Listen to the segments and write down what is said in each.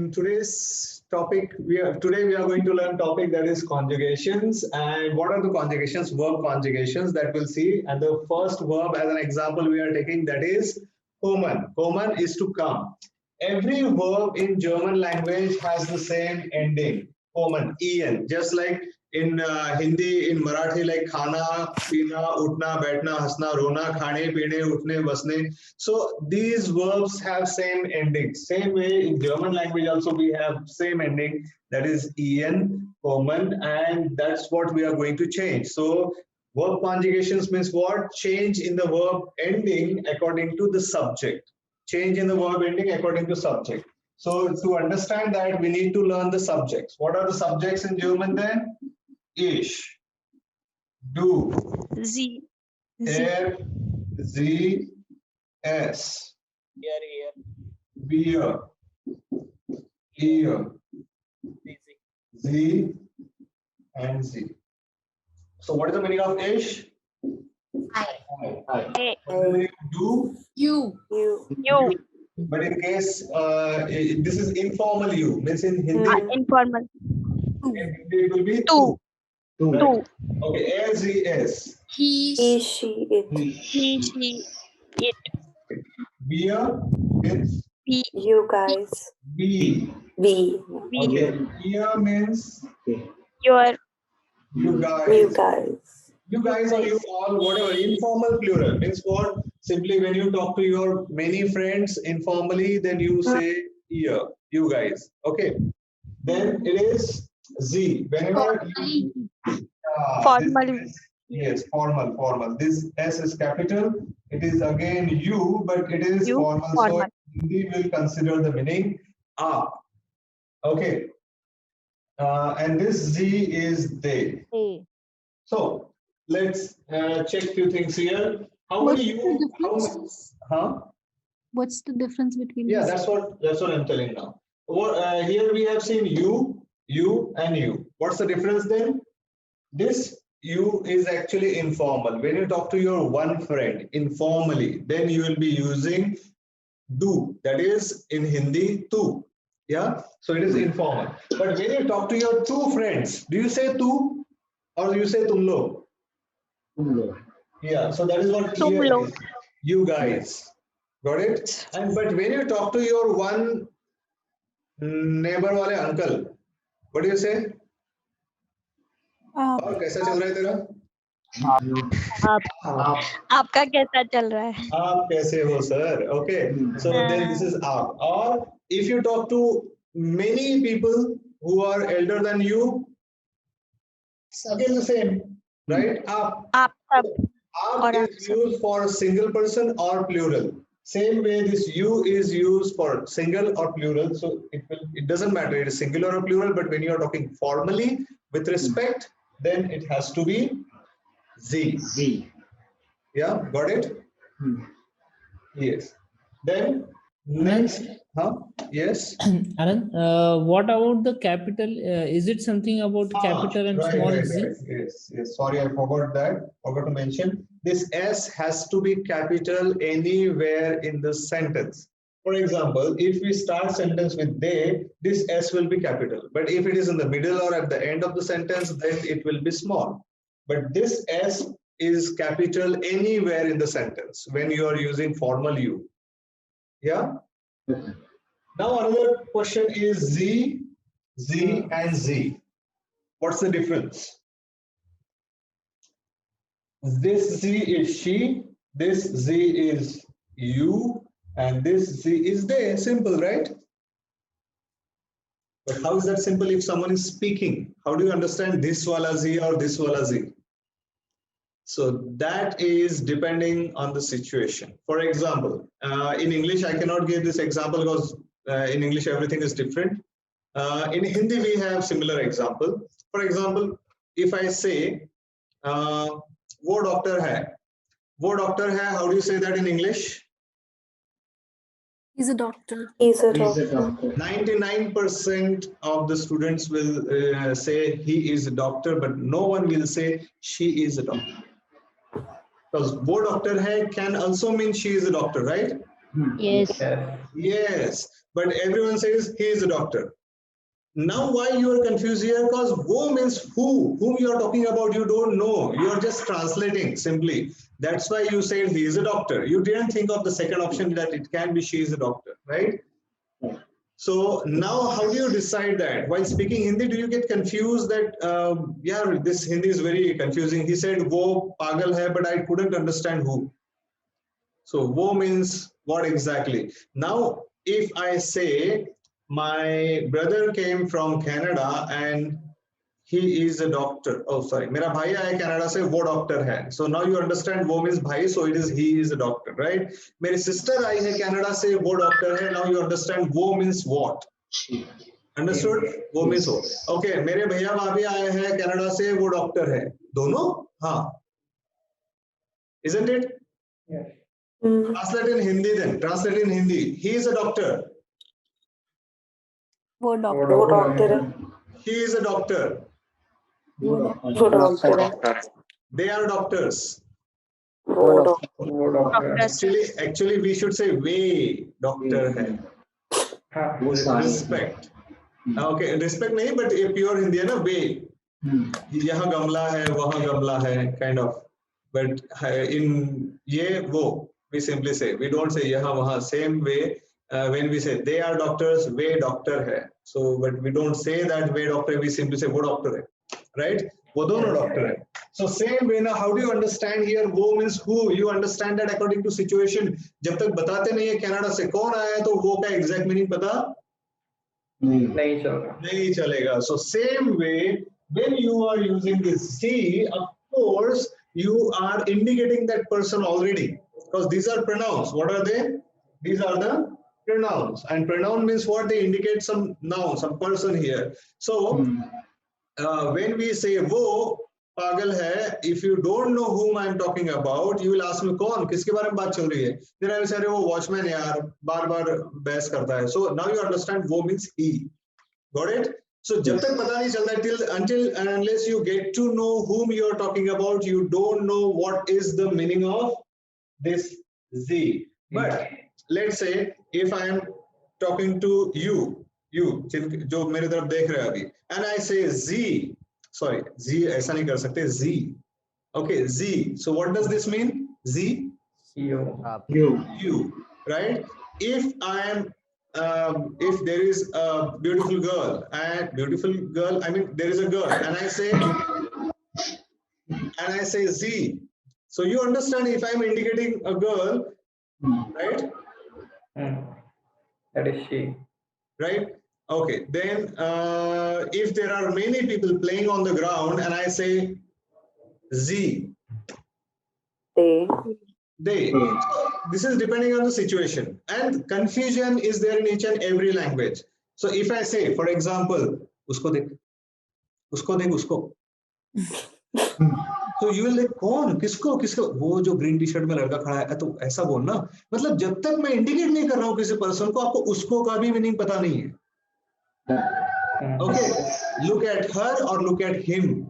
in today's topic, today we are going to learn topic that is conjugations. And what are the conjugations? Verb conjugations that we'll see. And the first verb as an example we are taking, that is kommen. Kommen is to come. Every verb in German language has the same ending, kommen, en. Just like in Hindi, in Marathi, like khana, pina, utna, baithna, hasna, rona, khane, peene, utne, basne. So these verbs have same ending. Same way in German language also we have same ending, that is en, kommen, and that's what we are going to change. So verb conjugations means what? Change in the verb ending according to the subject. Change in the verb ending according to subject. So to understand that, we need to learn the subjects. What are the subjects in German then? Ich, du, Sie, er, sie, es, wir, ihr, sie, and sie. So what is the meaning of ich? I. What is the meaning of du? You. But in case this is informal you, means in Hindi, Informal. it will be Tu. Right. Okay, er, sie, es. He, she, it. he, she, it. Wir means We, You guys. we. We. Okay, ihr means your, you guys. You guys. You guys or you all, whatever. Informal plural means what? Simply when you talk to your many friends informally, then you say ihr, you guys. Okay. Then it is sie. Whenever you, formally. yes, formal. This S is capital. It is again you, but it is You, formal. formal. So Hindi will consider the meaning आप. Okay. And this Z is they. So let's check few things here. How many you? How many, huh? What's the difference between Yeah, these? that's what I'm telling now. Here we have seen you, and you. What's the difference then? This you is actually informal. When you talk to your one friend informally, then you will be using do. That is in Hindi tu. Yeah, so it is informal. But when you talk to your two friends, do you say tu or do you say tum log? Yeah, so that is what Tum here log. is. You guys. Got it? And but when you talk to your one neighbor wale uncle, what do you say? और कैसा चल रहा है तेरा? आपका कैसा चल रहा है? आप कैसे हो sir? Okay, so then this is आप. Or if you talk to many people who are elder than you, again the same, right? आप. आप सब. Up is used for single person or plural. Same way this you is used for single or plural. So it doesn't matter it is singular or plural, but when you are talking formally with respect, then it has to be Z. Yeah, got it? Yes. Then next, yes. Anand, what about the capital? Is it something about capital and small z? Right. Yes. Sorry, I forgot to mention. This S has to be capital anywhere in the sentence. For example, if we start sentence with they, this S will be capital. But if it is in the middle or at the end of the sentence, then it will be small. But this S is capital anywhere in the sentence when you are using formal you. Yeah? Now another question is Z, and Z. What's the difference? This Z is she, this Z is you, and this Z is they. Simple, right? But how is that simple if someone is speaking? How do you understand this wala Z or this wala Z? So that is depending on the situation. For example, in English, I cannot give this example because in English, everything is different. In Hindi, we have similar example. For example, if I say, वो doctor है, how do you say that in English? He's a doctor. 99% of the students will say he is a doctor, but no one will say she is a doctor. Because wo doctor hai can also mean she is a doctor, right? Yes. Yes, but everyone says he is a doctor. Now, why you are confused here? Because wo means whom you are talking about, you don't know. You are just translating simply. That's why you said he is a doctor. You didn't think of the second option that it can be she is a doctor, right? So now, how do you decide that? While speaking Hindi, do you get confused that, yeah, this Hindi is very confusing. He said, wo pagal hai, but I couldn't understand who. So, wo means what exactly? Now, if I say, my brother came from Canada and he is a doctor. Oh, sorry. मेरा भाई आया Canada से, वो doctor है. So now you understand वो means भाई, so it is he is a doctor, right? मेरी sister आई है कनाडा से, वो डॉक्टर है. Now you understand वो means what? Understood? वो means वो. Okay. मेरे भैया भाभी आए हैं कनाडा से, वो डॉक्टर है. दोनों? हाँ. Isn't it? Translate in Hindi then. Translate in Hindi. He is a doctor. वो वो डॉक्टर डॉक्टर है He is a doctor. वो डॉक्टर है They are doctors. वो doctor Doctors. Actually, we should say way doctor है. Respect. Okay, respect नहीं, but ये pure Hindi है ना, वे. यहाँ गमला है, वहाँ गमला है, kind of. But in ये वो, we simply say, we don't say यहाँ वहाँ. Same way, when we say they are doctors, way doctor है. So, but we don't say that way doctor, we simply say वो doctor है, right? वो दोनों doctor है. So same way now, how do you understand here? वो means who? You understand that according to situation. जब तक बताते नहीं है कनाडा से कौन आया है, तो वो का exact meaning पता नहीं चलेगा. So same way, when you are using this C, of course, you are indicating that person already, because these are pronouns. What are they? These are the pronouns, and pronoun means what? They indicate some noun, some person here. So when we say वो पागल है, if you don't know whom I am talking about, you will ask me कौन, किसके बारे में बात चल रही है? Then I will say वो वॉचमैन यार बार बार बहस करता है. So now you understand वो means he. Got it? So जब तक पता नहीं चलता, till until and unless you get to know whom you are talking about, you don't know what is the meaning of this Z. But let's say if I am talking to you जो मेरे तरफ देख रहे हैं अभी, and I say Z, sorry, Z ऐसा नहीं कर सकते, Z. Okay, Z. So what does this mean? Z? You, right? If I am if there is a beautiful girl, I mean there is a girl, and I say Z. So you understand, if I am indicating a girl, right? That is she. Right? Okay. Then if there are many people playing on the ground and I say Z, they. So this is depending on the situation, and confusion is there in each and every language. So if I say, for example, उसको देख, उसको. तो you will like कौन, किसको, वो जो green tea shirt में लड़का खड़ा है, तो ऐसा बोलना. मतलब जब तक मैं इंडिकेट नहीं कर रहा हूँ किसी पर्सन को, आपको उसको का भी मीनिंग पता नहीं है. Okay, look at her or look at him.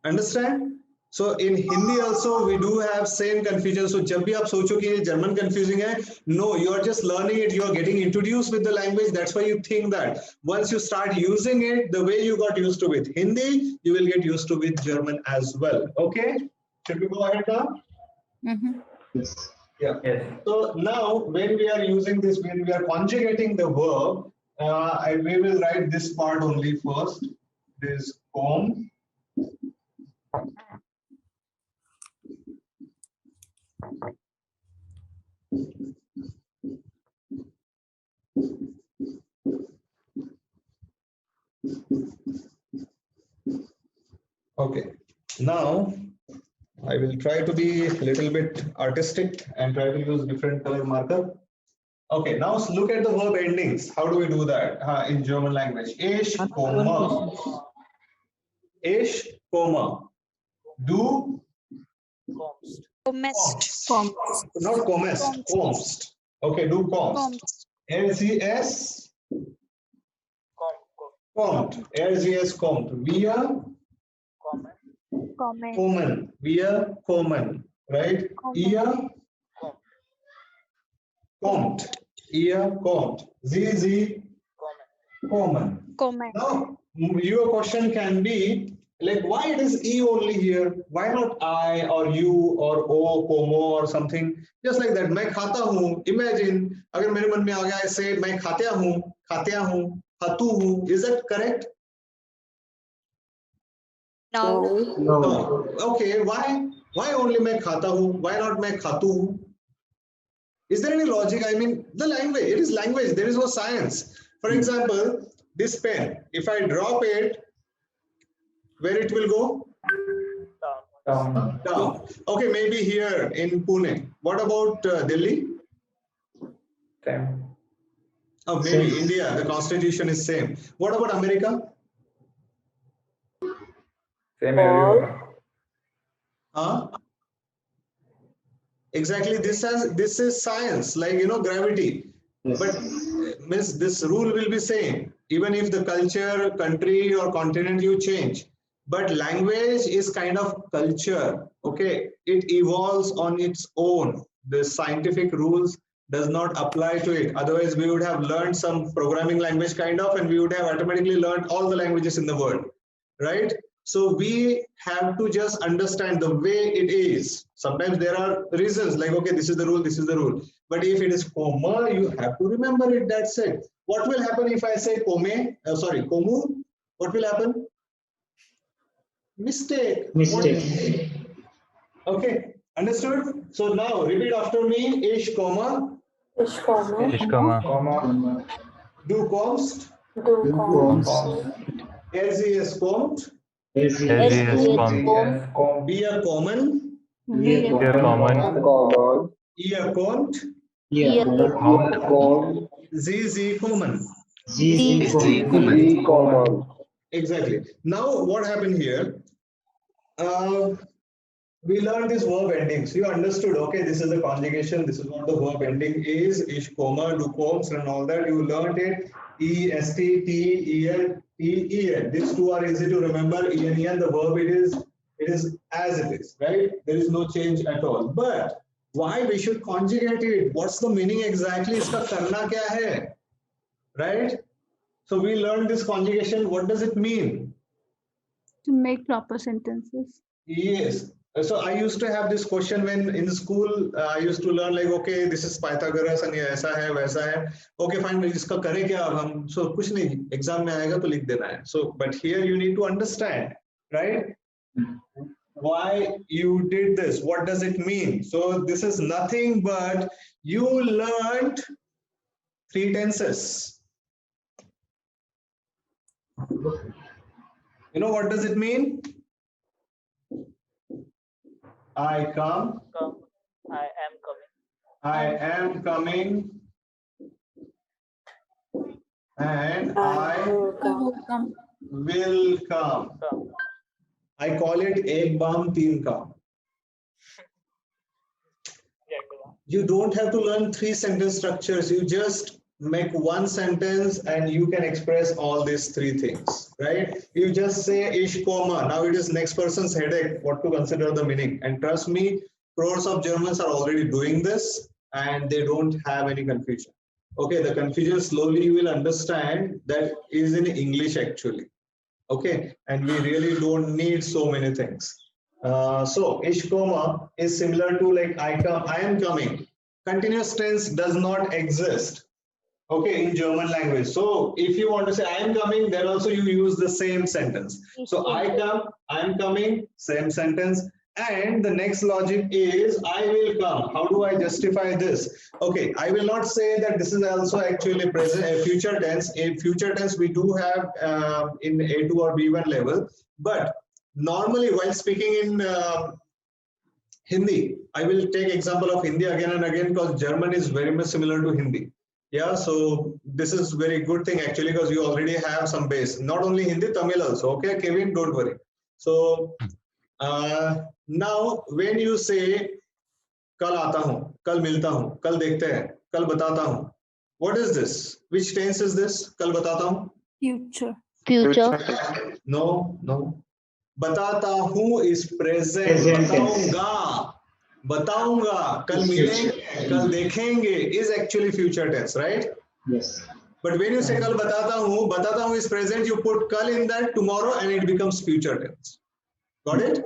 Understand? So in Hindi also we do have same confusion. So जब भी आप सोचो कि ये German confusing है, no, you are just learning it. You are getting introduced with the language. That's why you think that. Once you start using it, the way you got used to with Hindi, you will get used to with German as well. Okay? Should we go ahead now? Yeah. Yes. So now when we are using this, when we are conjugating the verb, we will write this part only first. This comb. Okay, now I will try to be a little bit artistic and try to use different color marker. Okay, now look at the verb endings. How do we do that in German language? Ich, comma. Ich, comma. Du, Comest. not comest, comst. Okay, do comst. LCS, compt. LCS, compt. Wir, Comment. common. Wir, common. Right? Ihr, Kommt. Ihr kommt. Sie kommen. Comment. Now, your question can be like, why it is E only here? Why not I or you or O, como or something? Just like that. मैं खाता हूँ. Imagine, अगर मेरे मन में आ गया, I say मैं खात्या हूँ, खातू हूँ. Is that correct? No. No. Okay. Why? Why only मैं खाता हूँ? Why not मैं खातू हूँ? Is there any logic? I mean, the language. It is language. There is no science. For example, this pen. If I drop it, where it will go? Down. Okay, maybe here in Pune. What about Delhi? Same. Oh, maybe India. The constitution is same. What about America? Same everywhere. Huh? Exactly. This is science, like gravity. But miss, this rule will be same even if the culture, country, or continent you change. But language is kind of culture. Okay, it evolves on its own. The scientific rules does not apply to it. Otherwise, we would have learned some programming language kind of, and we would have automatically learned all the languages in the world, right? So we have to just understand the way it is. Sometimes there are reasons like, okay, this is the rule, this is the rule. But if it is comma, you have to remember it. That's it. What will happen if I say come? Sorry, komu? What will happen? Mistake. Okay, understood? So now repeat after me. Ish comma. Ish comma. Comma. Du kommst. Du kommst. Es kommt. Kommt. Wir kommen. Common. Ihr kommt. Kommt. Sie kommen. Common. Exactly. Now, what happened here? We learned this verb endings. You understood, okay, this is the conjugation. This is what the verb ending is. Ish, comma, du kommst, and all that. You learned it. E, S, T, T, E, N, E, E, N. These two are easy to remember. E, N, E, N. The verb it is as it is, right? There is no change at all. But why we should conjugate it? What's the meaning exactly? Iska karna kya hai? Right? So we learned this conjugation. What does it mean? To make proper sentences. Yes. So I used to have this question when in school I used to learn like, okay, this is Pythagoras and ये ऐसा है वैसा है. Okay, fine. इसका करें क्या अब हम? So कुछ नहीं. Exam में आएगा तो लिख देना है. So but here you need to understand, right? Why you did this? What does it mean? So this is nothing but you learned 3 tenses. You know what does it mean? I come. I am coming. I am coming. And I Come. will come. I call it ek baam teen kaam. You don't have to learn 3 sentence structures. You just make 1 sentence and you can express all these 3 things, right? You just say ish comma. Now it is next person's headache what to consider the meaning. And trust me, crores of Germans are already doing this and they don't have any confusion. Okay, the confusion slowly you will understand that is in English actually. Okay, and we really don't need so many things. So ish comma is similar to like I am coming. Continuous tense does not exist. Okay, in German language. So if you want to say I am coming, then also you use the same sentence. So I come, I am coming, same sentence. And the next logic is I will come. How do I justify this? Okay, I will not say that this is also actually present future tense. In future tense, we do have in A2 or B1 level. But normally while speaking in Hindi, I will take example of Hindi again and again because German is very much similar to Hindi. Yeah, so this is very good thing actually because you already have some base. Not only Hindi, Tamil also. Okay, Kevin, don't worry. So now when you say कल आता हूँ, कल मिलता हूँ, कल देखते हैं, कल बताता हूँ. What is this? Which tense is this? कल बताता हूँ. Future. No. बताता हूँ is present. बताऊंगा. बताऊंगा, कल मिलेंगे, कल देखेंगे is actually future tense, right? Yes. But when you say कल बताता हूँ is present, you put कल in that tomorrow and it becomes future tense. Got it?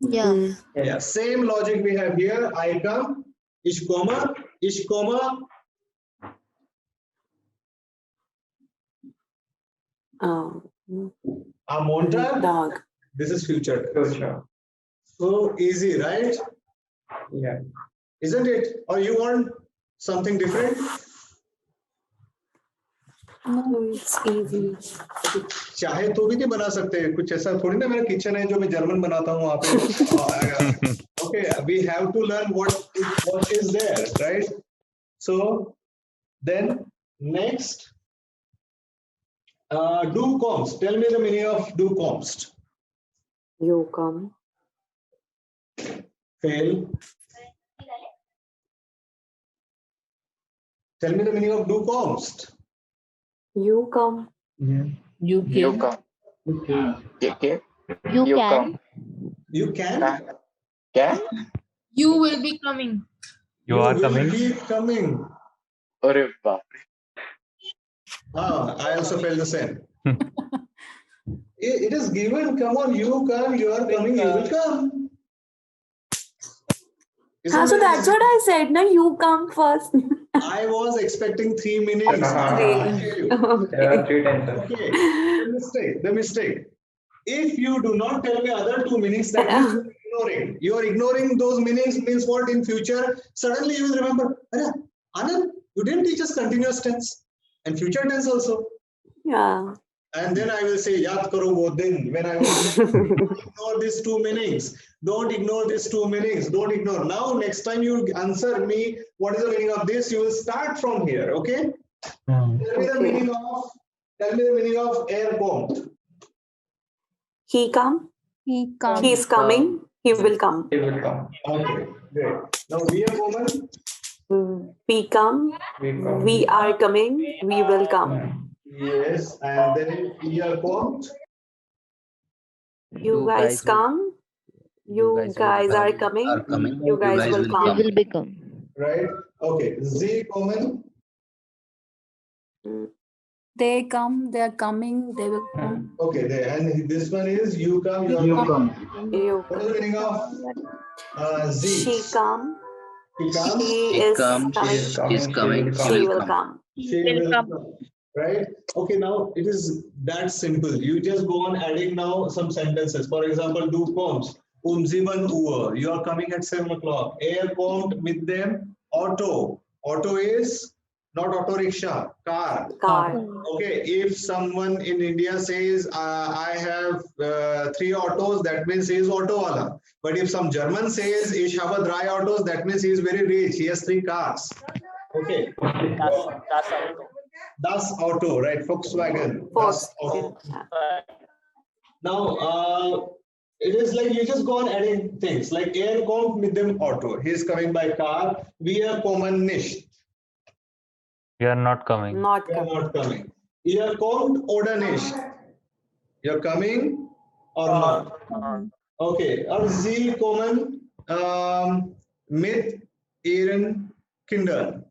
Yeah. Yeah, same logic we have here. I come, ich komme, am Montag. Dog. This is future tense. Future. So easy, right? Yeah. Isn't it? Or you want something different? No, it's easy. चाहे तो भी नहीं बना सकते, कुछ ऐसा थोड़ी ना मेरा किचन है जो मैं जर्मन बनाता हूँ वहाँ पे. Okay, we have to learn what is there, right? So then next, do const. Tell me the meaning of do const. You come. Fail. Tell me the meaning of do const. You come. You came. You can. You can. Can? You will be coming. You are will coming. Be coming. Arre baap re. I also felt the same. It is given. Come on, you come. You are coming. You will come. So that's what I said. No, you come first. I was expecting 3 minutes. Three. There are 3 tenses. Okay. The mistake. If you do not tell me other 2 meanings, that means you're ignoring. You are ignoring those meanings. Means what? In future, suddenly you will remember. Anand, you didn't teach us continuous tense and future tense also. Yeah. And then I will say, yaad karo wo din, when I will ignore these 2 meanings. Don't ignore these 2 meanings. Don't ignore. Now, next time you answer me, what is the meaning of this? You will start from here. Okay? Tell me the meaning of air combed. He come. He comes. He's coming. He will come. He will come. Okay, great. Now we are woman. We come. We come. We are coming. We will come. Yes, and then we are combed. You guys come. You guys are coming. You guys will They come. will become. Right? Okay. Z common. They come. They are coming. They will come. Okay, and this one is you come. You are coming. You What is the meaning of Z? She come. She comes. She is coming. She's coming. She will come. She will come. Right? Okay, now it is that simple. You just go on adding now some sentences. For example, do comes. Umziban Uhr. You are coming at 7 o'clock. Air combed with them. Auto. Auto is not auto rickshaw, car. Car. Okay, if someone in India says, I have 3 autos, that means he is auto wala. But if some German says, ich habe 3 autos, that means he is very rich. He has 3 cars. Okay. Das Auto, right? Volkswagen. Das Auto. Now, it is like you just go on adding things like air kommt mit dem Auto. He is coming by car. Wir kommen nicht. We are not coming. Not We are coming. not coming. Ihr kommt oder nicht. You're coming or not. Okay. Or Sie kommen mit ihren Kindern.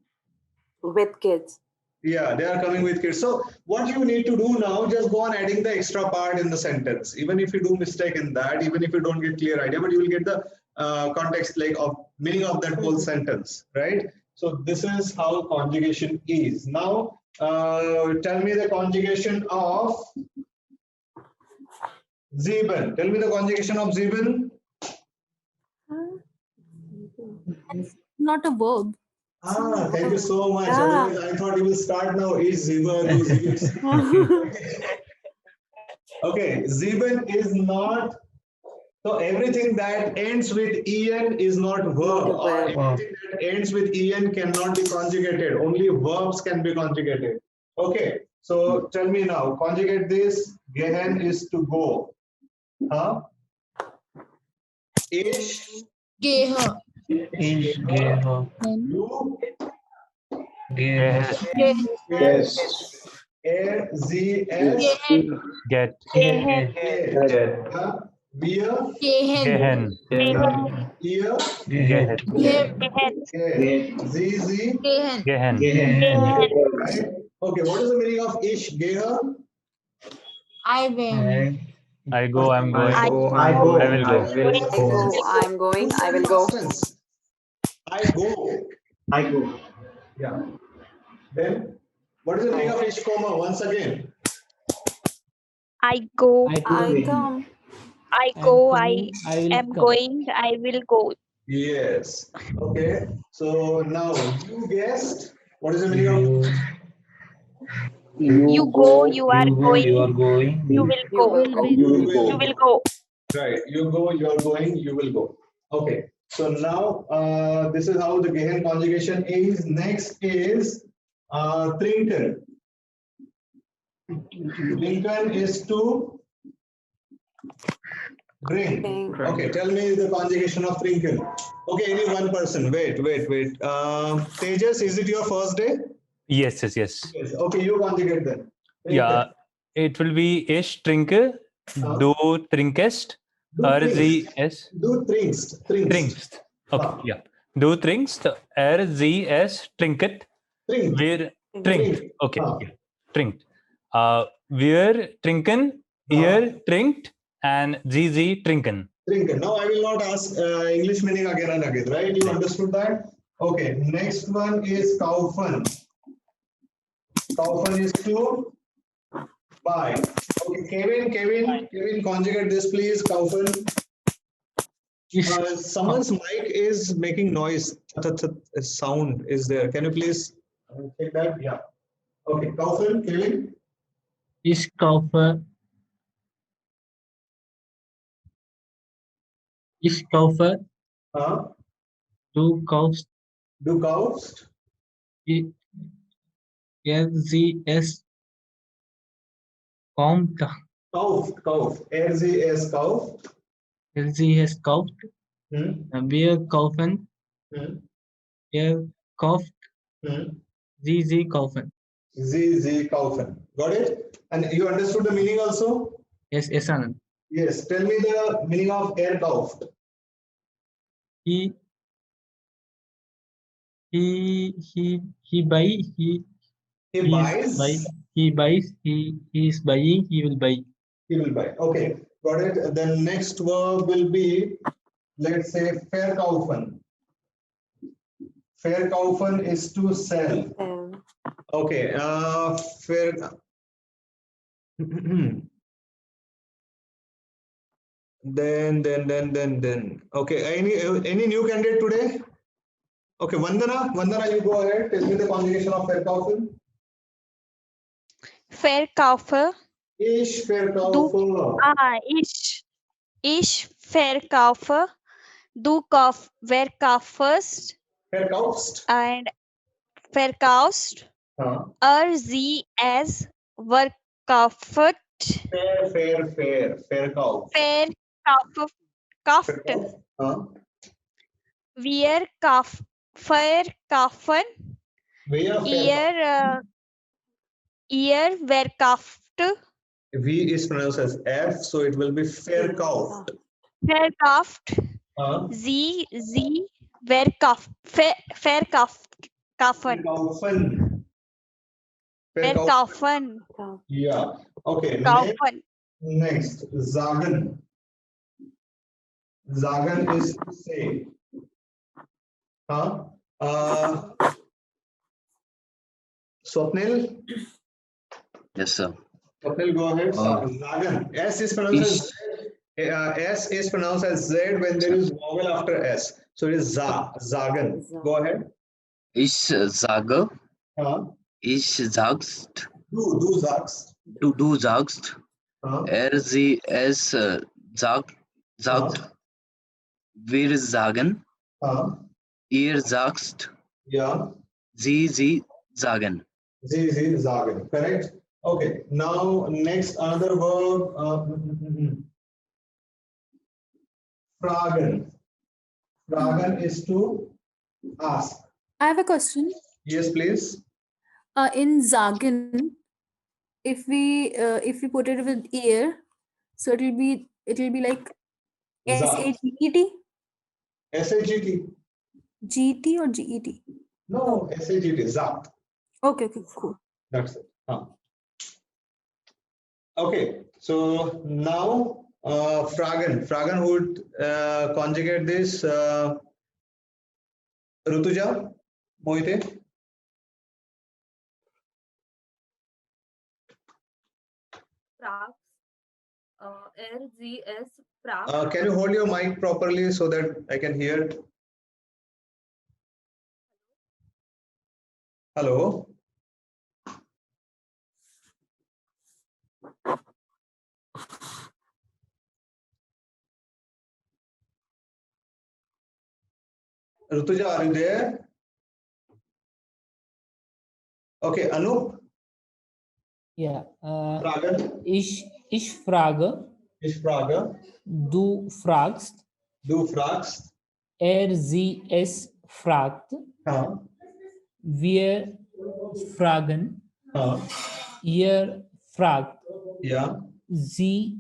With kids. Yeah, they are coming with kids. So what you need to do now, just go on adding the extra part in the sentence. Even if you do mistake in that, even if you don't get clear idea, but you will get the context like of meaning of that whole sentence, right? So this is how conjugation is. Now, tell me the conjugation of sieben. Tell me the conjugation of sieben. Not a verb. Thank you so much. Yeah. Otherwise, I thought you will start now. Is sieben, Okay, sieben is not. So everything that ends with en is not verb. Or everything that ends with en cannot be conjugated. Only verbs can be conjugated. Okay. So tell me now. Conjugate this. Gehen is to go. Huh? Ish. Geha. Is geha. You. Yes. Yes. Er. Sie. Es. Get. Huh? Wir. Gehen. Gehen. Ear. Gehet. Gehen. Gehen. Z. Gehen. Gehen. Gehen. Right? Okay, what is the meaning of ish, geha? I went. I go, I'm going. I go, go. I will go. I go, I'm going, I will go. I go. I go. Yeah. Then, what is the meaning of ish, comma? Once again. I go. I come. I I'm go. coming, I will am come. going. I will go. Yes. Okay. So now you guessed. What is the meaning of You go. You are going. going. You will You go. will go. you will You will go. Right. You go, you are going, you will go. Okay. So now this is how the Gehen conjugation is. Next is trinken. Trinken is to drink. Drink. Okay. Tell me the conjugation of trinken. Okay. Any one person. Wait. Tejas, is it your first day? Yes. Yes. Okay. You conjugate then. Yeah. It will be ish trinke, du trinkest, Do trinks. rzs Do trinks. trinkst. Okay. Yeah. Du trinkst, rzs trinket, Trink. wir Drink. trinkt. Okay. Ah. Yeah. Trinkt. Wir trinken, ihr trinkt, and sie trinken. Trinken. Now I will not ask English meaning again and again, right? You understood that? Okay. Next one is kaufen. Kaufen is to buy. Okay, Kevin, conjugate this, please. Kaufen. Someone's mic is making noise. Sound is there. Can you please check that? Yeah. Okay. Kaufen, Kevin. Ich kaufe. Ich kaufe. Du kaufst. Du kaufst. Es kommt. Kauf. RZS kauf. Sie es kauft. Wir kaufen. Er kauft. Sie kaufen. Sie kaufen. Got it? And you understood the meaning also? Yes, Anand. Yes. Tell me the meaning of kauft. He buy. He He buys. buys. He is buying. He will buy. He will buy. Okay. Got it. The next verb will be, let's say, verkaufen. Verkaufen is to sell. Okay. Then. Okay. Any new candidate today? Okay. Vandana, you go ahead. Tell me the conjugation of verkaufen. Verkaufe. Ich Du. verkaufe. Ich verkaufe. Du verkaufst. Verkaufst. And verkaufst. Sie es verkauft. Fair. Verkauf. Verkauft. Wir verkaufen. Ihr verkauft. V is pronounced as F, so it will be verkauft. Verkauft. Sie verkaufen. Verkaufen. Yeah. Okay. Kaufen. Next, sagen. Sagen is to say. Swapnil? Yes, sir. Swapnil, go ahead. Sagen. S is pronounced as Z when there is vowel after S. So it is za. Sagen. Go ahead. Ich sage, ich sagst, Du sagst. du sagst, sie es sagt, wir sagen, ihr sagst, Ja. sie sagen. Sie sagen. Correct. Okay. Now next another verb. Fragen. Fragen is to ask. I have a question. Yes, please. In Zagen, if we put it with ear, so it'll be like Za. SAGET. SAGT. GT or GET? No, SAGT, Zat. Okay, cool. That's it. Okay, so now Fragan would conjugate this. Rutuja, Mohite. RGS Can you hold your mic properly so that I can hear? Hello. Rutuja, are you there? Okay, Anup. Yeah. Fragan. Ich frage, du fragst, sie es fragt, wir fragen, ihr fragt, Yeah. sie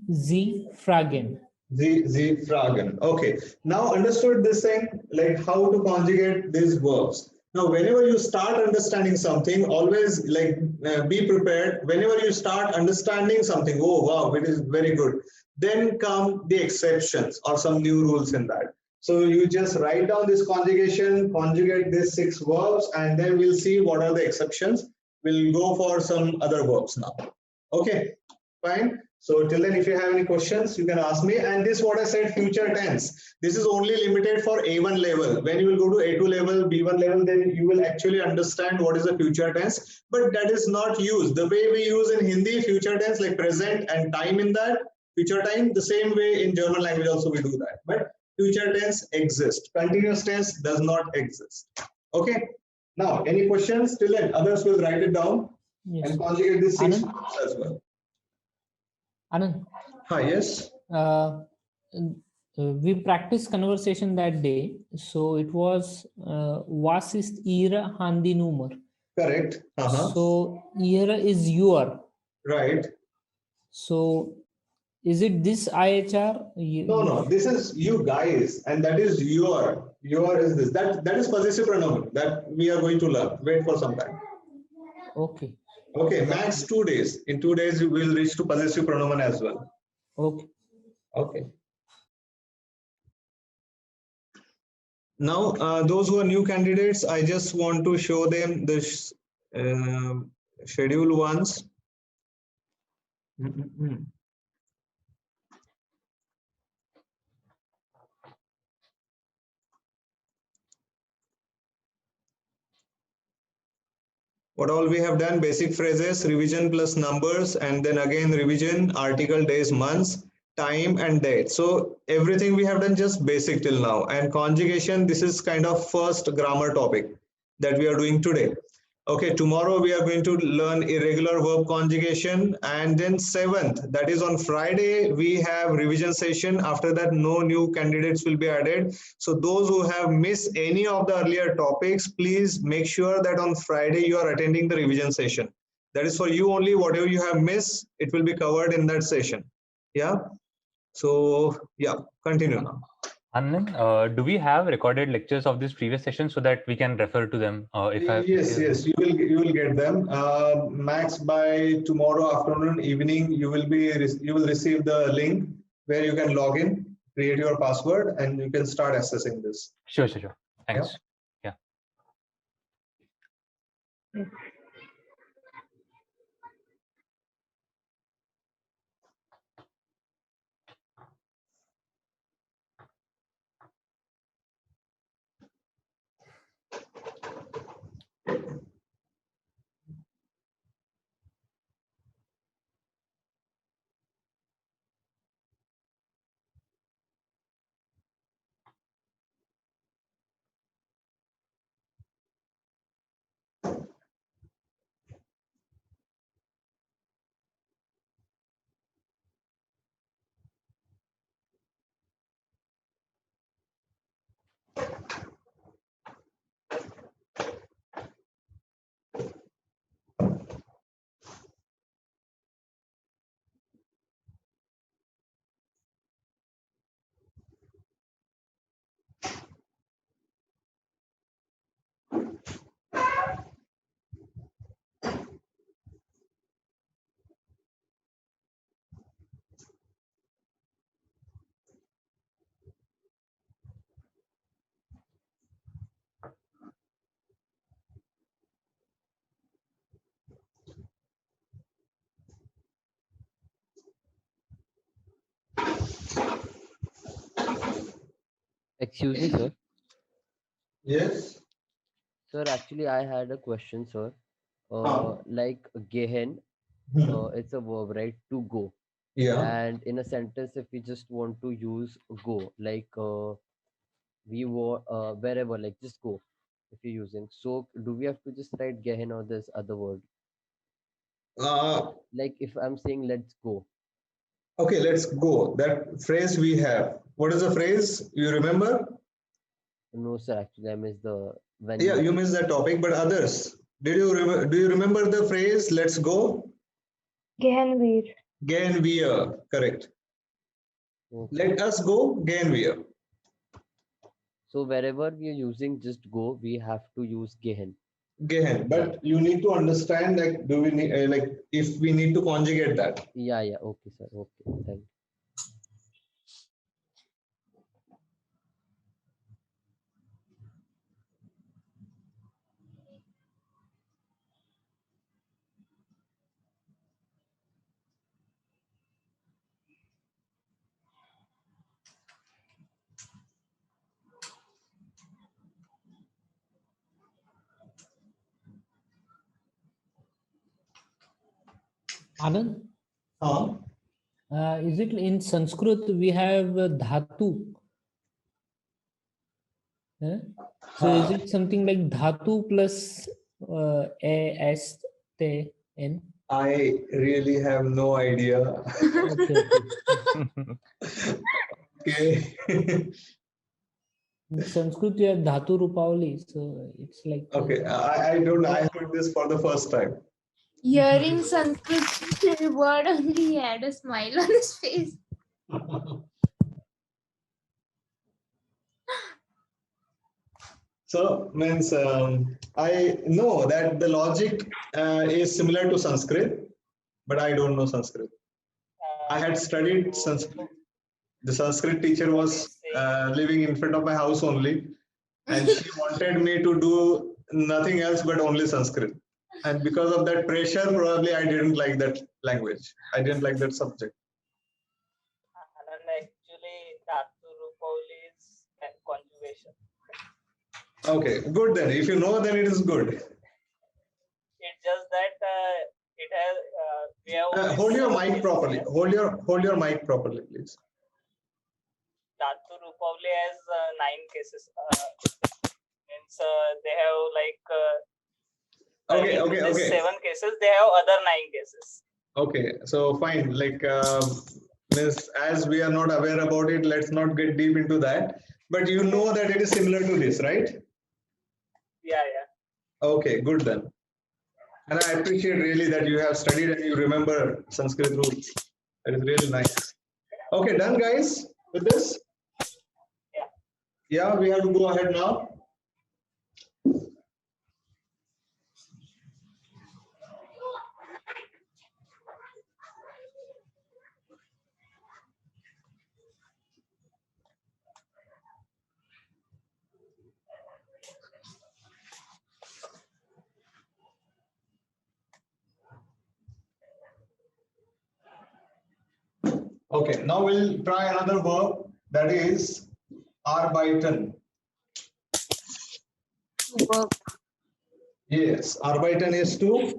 fragen. Sie fragen. Okay. Now understood this thing, like how to conjugate these verbs. Now, whenever you start understanding something, always like be prepared. Whenever you start understanding something, oh wow, it is very good. Then come the exceptions or some new rules in that. So you just write down this conjugation, conjugate these 6 verbs, and then we'll see what are the exceptions. We'll go for some other verbs now. Okay, fine. So till then, if you have any questions, you can ask me. And this, what I said, future tense. This is only limited for A1 level. When you will go to A2 level, B1 level, then you will actually understand what is the future tense. But that is not used. The way we use in Hindi, future tense, like present and time in that, future time, the same way in German language also we do that. But future tense exists. Continuous tense does not exist. Okay. Now, any questions? Till then, others will write it down and conjugate this 6 verbs as well. Anand. Hi, yes. We practiced conversation that day, so it was was ist Ihre Handynummer? Correct. So Ihre is your. Right. So is it this IHR? No. This is you guys, and that is your. Your is this. That is possessive pronoun that we are going to learn. Wait for some time. Okay. Okay, max 2 days. In 2 days, you will reach to possessive pronoun as well. Okay. Okay. Now, those who are new candidates, I just want to show them the schedule ones. What all we have done, basic phrases, revision plus numbers, and then again revision, article, days, months, time and date. So everything we have done just basic till now. And conjugation, this is kind of first grammar topic that we are doing today. Okay, tomorrow we are going to learn irregular verb conjugation, and then 7th, that is on Friday, we have revision session. After that, no new candidates will be added. So those who have missed any of the earlier topics, please make sure that on Friday you are attending the revision session. That is for you only. Whatever you have missed, it will be covered in that session. Yeah. So yeah, continue now. Anand, do we have recorded lectures of this previous session so that we can refer to them? Yes, you will get them. Max by tomorrow afternoon, evening, you will receive the link where you can log in, create your password, and you can start accessing this. Sure. Thanks. Yeah. Excuse me, sir. Yes. Sir, actually, I had a question, sir. Huh. Like gehen, it's a verb, right? To go. Yeah. And in a sentence, if we just want to use go, like we were wherever, like just go, if you're using. So, do we have to just write gehen or this other word? Like if I'm saying let's go. Okay, let's go. That phrase we have. What is the phrase? You remember? No, sir. Actually, I missed the when. Yeah, you missed that topic, but others. Do you remember the phrase "Let's go"? Gehen wir. Gehen wir. Correct. Okay. Let us go. Gehen wir. So wherever we are using just go, we have to use gehen. Gehen. But you need to understand, like, do we need like if we need to conjugate that? Yeah. Okay, sir. Okay. Thank you. Anand, Huh? is it in Sanskrit we have dhatu? So is it something like dhatu plus a s t n? I really have no idea. Okay. Okay. In Sanskrit you have dhatu rupavali, so it's like. Okay, I don't. I heard this for the first time. Hearing Sanskrit word only, he had a smile on his face. So means I know that the logic is similar to Sanskrit, but I don't know Sanskrit. I had studied Sanskrit. The Sanskrit teacher was living in front of my house only, and she wanted me to do nothing else but only Sanskrit. And because of that pressure, probably I didn't like that language. I didn't like that subject. And actually, Dhatu Rupavali is conjugation. Okay, good then. If you know, then it is good. It's just that it has we have Hold your mic properly. Hold your mic properly, please. Dhatu Rupavali has 9 cases. Means they have like Okay. 7 cases. They have other 9 cases. Okay, so fine. Like, miss, as we are not aware about it, let's not get deep into that. But you know that it is similar to this, right? Yeah. Okay, good then. And I appreciate really that you have studied and you remember Sanskrit rules. That is really nice. Okay, done, guys, with this? Yeah, we have to go ahead now. Okay, now we'll try another verb, that is arbeiten. Work. Yes, arbeiten is to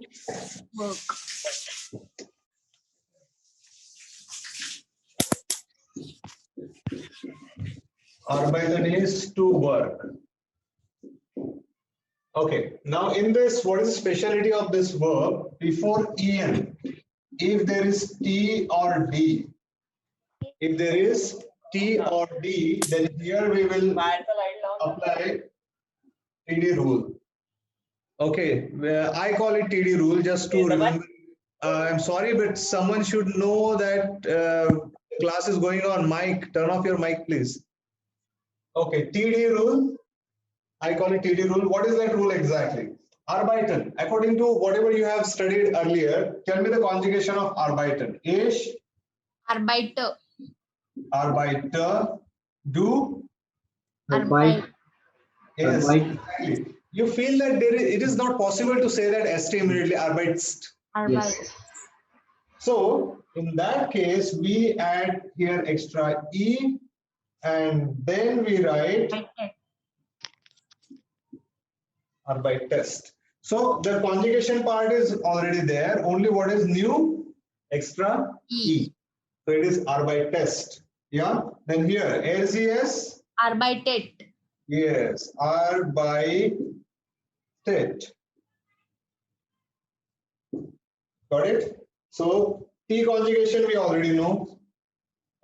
Work. Arbeiten is to work. Okay, now in this, what is the speciality of this verb? Before en, if there is T or D, if there is T or D, then here we will apply TD rule. Okay, I call it TD rule just to remember. I'm sorry, but someone should know that class is going on. Mic, turn off your mic, please. Okay, TD rule. I call it TD rule. What is that rule exactly? Arbeiten. According to whatever you have studied earlier, tell me the conjugation of arbeiten. Is Arbeiter. Arbeiter. Do. Arbeit. Yes, exactly. You feel that it is not possible to say that ST immediately. Arbeitst. Arbeit. So in that case, we add here extra E and then we write or by test. So the conjugation part is already there. Only what is new? Extra E. So it is R by test. Yeah. Then here LCS. R by tet. Yes. R by tet. Got it? So T conjugation we already know.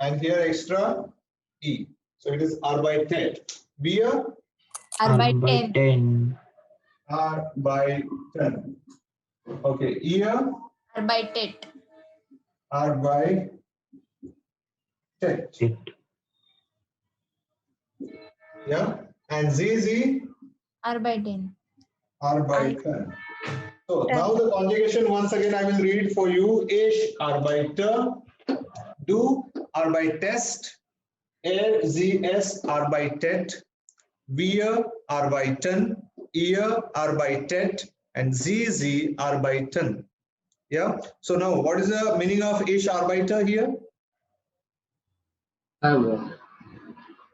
And here extra E. So it is R by tet. Via R by 10. R by 10. Okay. Here R by tet. R by tet. Yeah. And ZZ R by 10. R by 10. So now the conjugation once again I will read for you. Ish R by ter, do R by test, air ZS R by tet, via R by 10, ear R by tet, and ZZ R by 10. Yeah. So now what is the meaning of ish R by ter here? I work.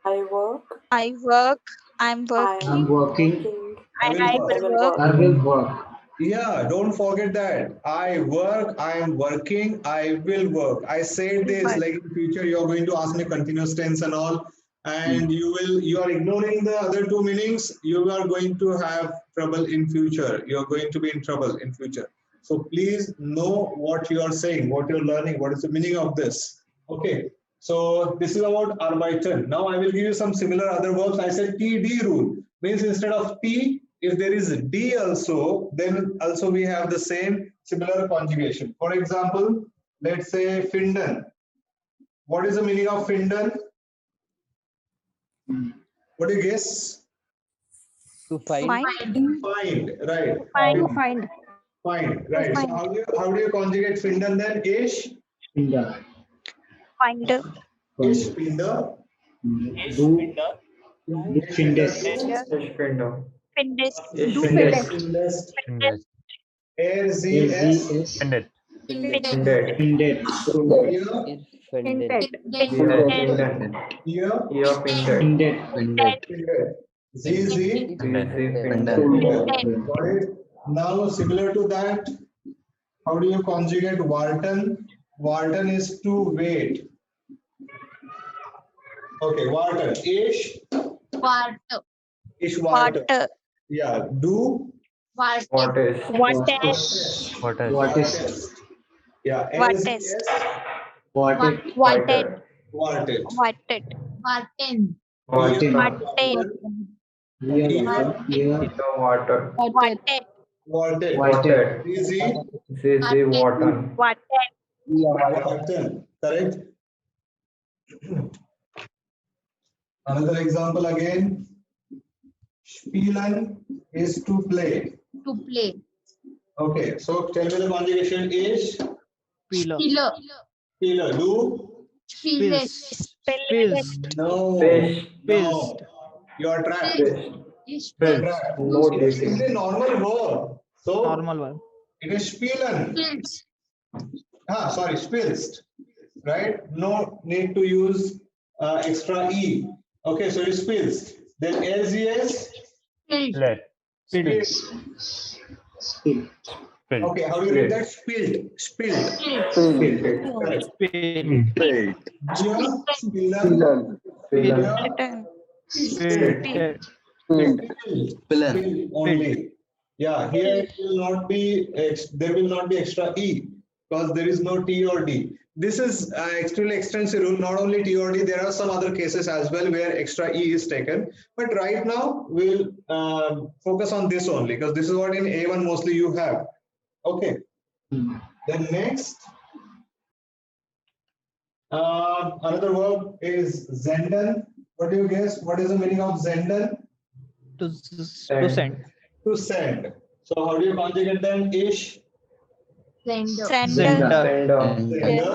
I work. I work. I'm I working. am working. working. And I will will work. I will work. Yeah, don't forget that. I work, I am working, I will work. I said this, like in future you are going to ask me continuous tense and all, and you are ignoring the other two meanings, you are going to have trouble in future. You are going to be in trouble in future. So please know what you are saying, what you are learning, what is the meaning of this. Okay. So this is about R by 10. Now I will give you some similar other verbs. I said TD rule. Means instead of T, if there is D also, then also we have the same similar conjugation. For example, let's say finden. What is the meaning of finden? What do you guess? To find. Find, right. Find. Find, right. So how do you conjugate finden then? Ish? Finder. Finder. Ish finder. Ish Do. finder. Do findest. Findest. Do Findest. findest. Invest. Air ZS. Ended. Finded. Here. Offended. Here. Finded. Finded. ZZ. Offended. Got it? Now, similar to that, how do you conjugate Wharton? Wharton is to wait. Okay, Wharton. Ish. Water. Ish Wharton. Water. Yeah. Do. Water. What is? What is? What is? Yeah. What LZS. is? What it? Wanted. Wharton. Wanted. Warten. What Wanted. Here. Water. Wanted. Wharton. Water. ZZ. Water. Wanted. Wharton. Correct. Another example again. Spielen is to play. To play. Okay, so tell me the conjugation is Spiller. spiller. Do? Spiller. No. Fish. No. You are trapped. Fish. Trapped. No It is dating. a normal verb. So Normal one. it is spielen. Spills. Sorry, spilst. Right? No need to use extra E. Okay, so it is spilst. Then LZS. Spilled. Let. Spilled. Spill. Spill. Okay, how do you read that? Spilled. Spilled. Correct. Here, spiller. Here, spilled only. Yeah, here it will not be there will not be extra E because there is no T or D. This is extremely extensive rule. Not only T or D, there are some other cases as well where extra E is taken. But right now we'll focus on this only because this is what in A1 mostly you have. Okay. Then next, another verb is senden. What do you guess? What is the meaning of senden? To send. To send. So how do you conjugate them? Ish. Sender. Sender.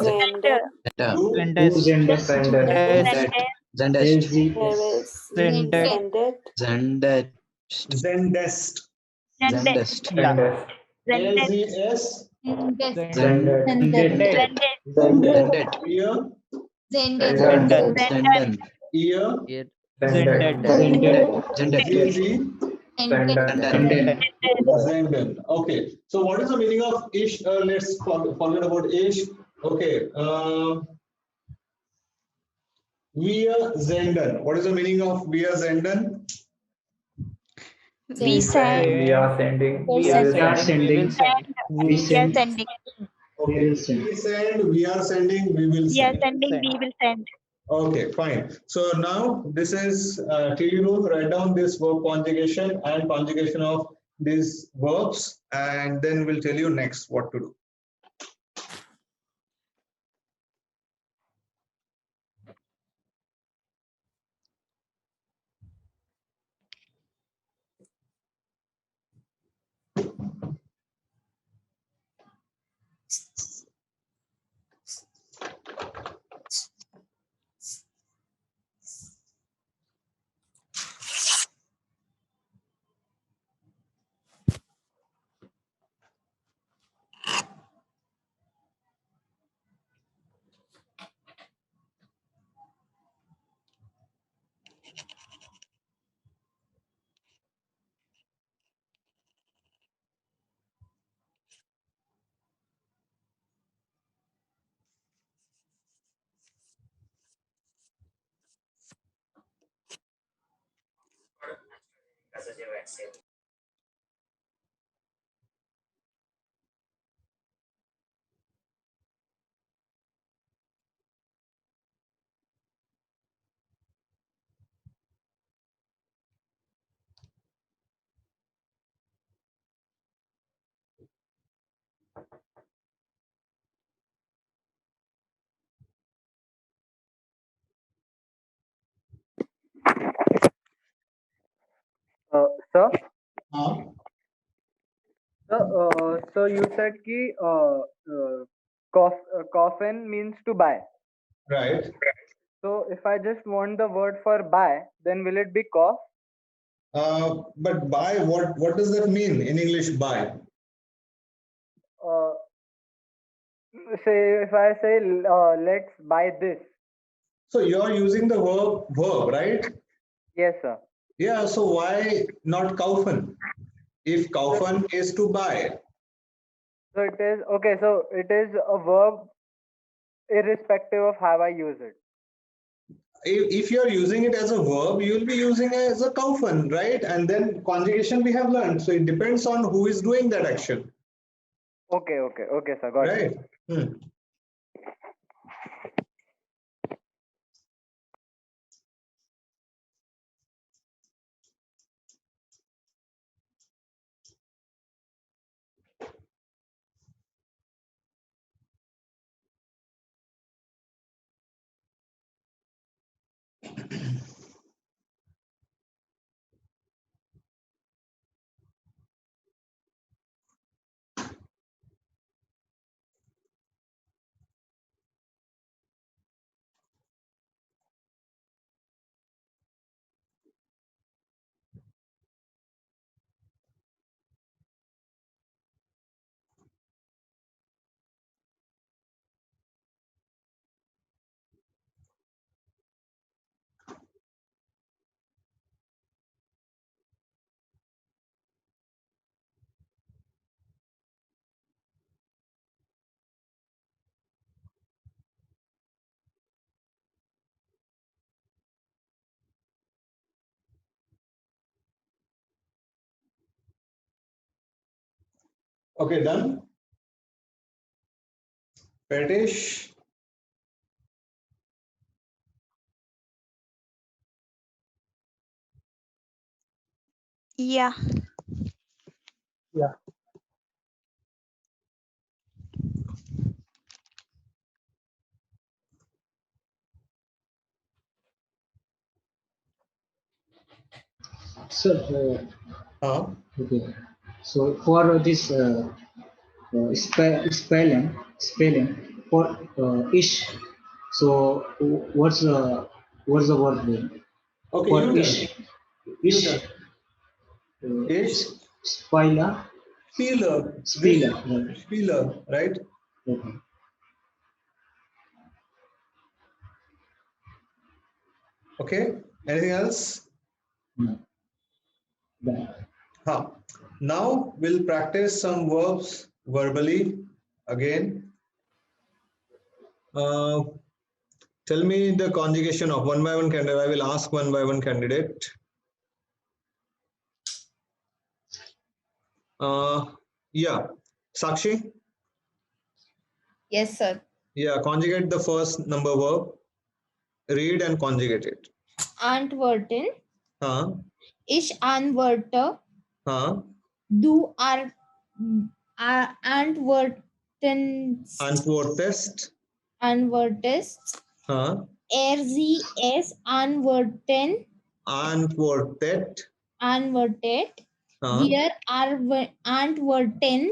Sender. Do. Sendest. Zendest. Zendest. LZS. Sender. Here. Sender. Ear. Ear. Sended. Sended. Sended. Zenden. Okay. So what is the meaning of ish? Let's forget about ish. Okay. Wir Zenden. What is the meaning of wir Zenden? We send. We are sending. We are sending. We send. Sending. We Okay. will send. We send, we are sending, we will We are send. sending. Send. We will send. Okay, fine. So now this is TD rule. Write down this verb conjugation and conjugation of these verbs, and then we'll tell you next what to do. Sir, Huh? so you said ki coffin means to buy. Right. So if I just want the word for buy, then will it be cough? But buy, what does that mean in English? Buy. Uh, say if I say let's buy this. So you're using the verb, right? Yes, sir. Yeah. So why not kaufen? If kaufen is to buy. So it is okay. So it is a verb irrespective of how I use it. If you're using it as a verb, you'll be using it as a kaufen, right? And then conjugation we have learned. So it depends on who is doing that action. Okay, sir. Got it. Right. Okay, done. Fetish. Yeah. Yeah. So, okay. So for this spelling for ish. So what's the word name? Okay, For you ish, tell. You ish, tell. Ish. spoiler, Spieler. spieler. Spieler, right? Okay. Okay. Anything else? No. Done. Now we'll practice some verbs verbally again. Tell me the conjugation of one by one candidate. I will ask one by one candidate. Yeah, Sakshi. Yes, sir. Yeah, conjugate the first number verb. Read and conjugate it. Antworten. Ich antworte. Du antwortest. Antwortest. Sie es antworten. Antwortet. Wir antworten.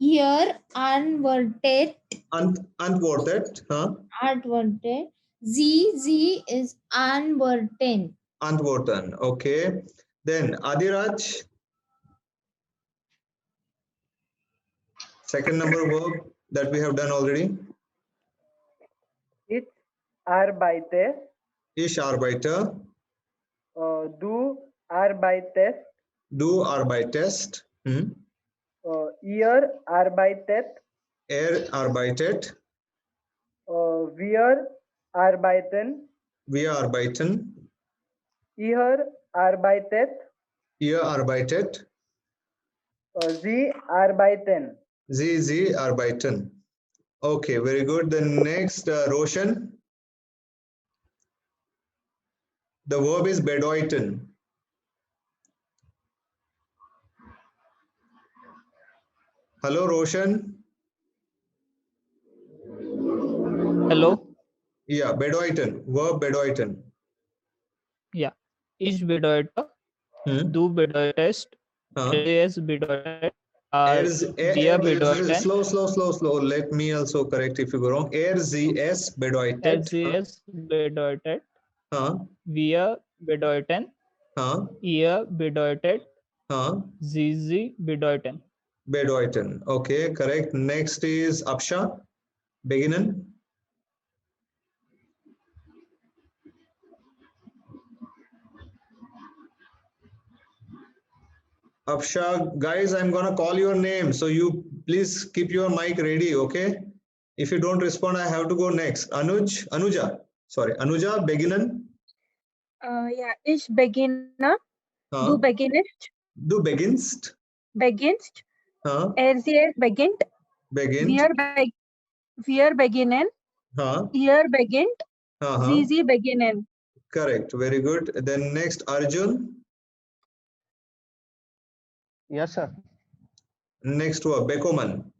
Ihr antwortet. Antwortet. Antwortet. Sie is antworten. Antworten. Okay. Then Adiraj. Second number verb that we have done already. Ich arbeite. Ich arbeite. Du arbeitest. Du arbeitest. Ihr arbeitet. Arbeitet. Wir arbeiten. Wir arbeiten. Ihr arbeitet. Ihr arbeitet. Sie arbeiten. Sie arbeiten. Okay, very good. The next, Roshan. The verb is bedeuten. Hello, Roshan. Hello. Yeah, bedeuten. Verb bedeuten. Yeah. Ich bedeute. Du bedeutest. Es bedeutet. Wir bedeuten. Slow. Let me also correct if you go wrong. Sie bedeutet. Es bedeutet. Wir bedeuten. Ihr bedeutet. Sie bedeuten. Bedeuten. Okay, correct. Next is Apsha. Beginnen. Apsha, guys, I'm gonna call your name, so you please keep your mic ready, okay? If you don't respond, I have to go next. Anuja, beginnen. Ja, ich beginne. Du beginnst. Du beginnst. Beginnst. Sie beginnt. Wir beginnen. Ihr beginnt. Sie beginnen. Correct. Very good. Then next, Arjun. Yes, sir. Next one, Bekoman.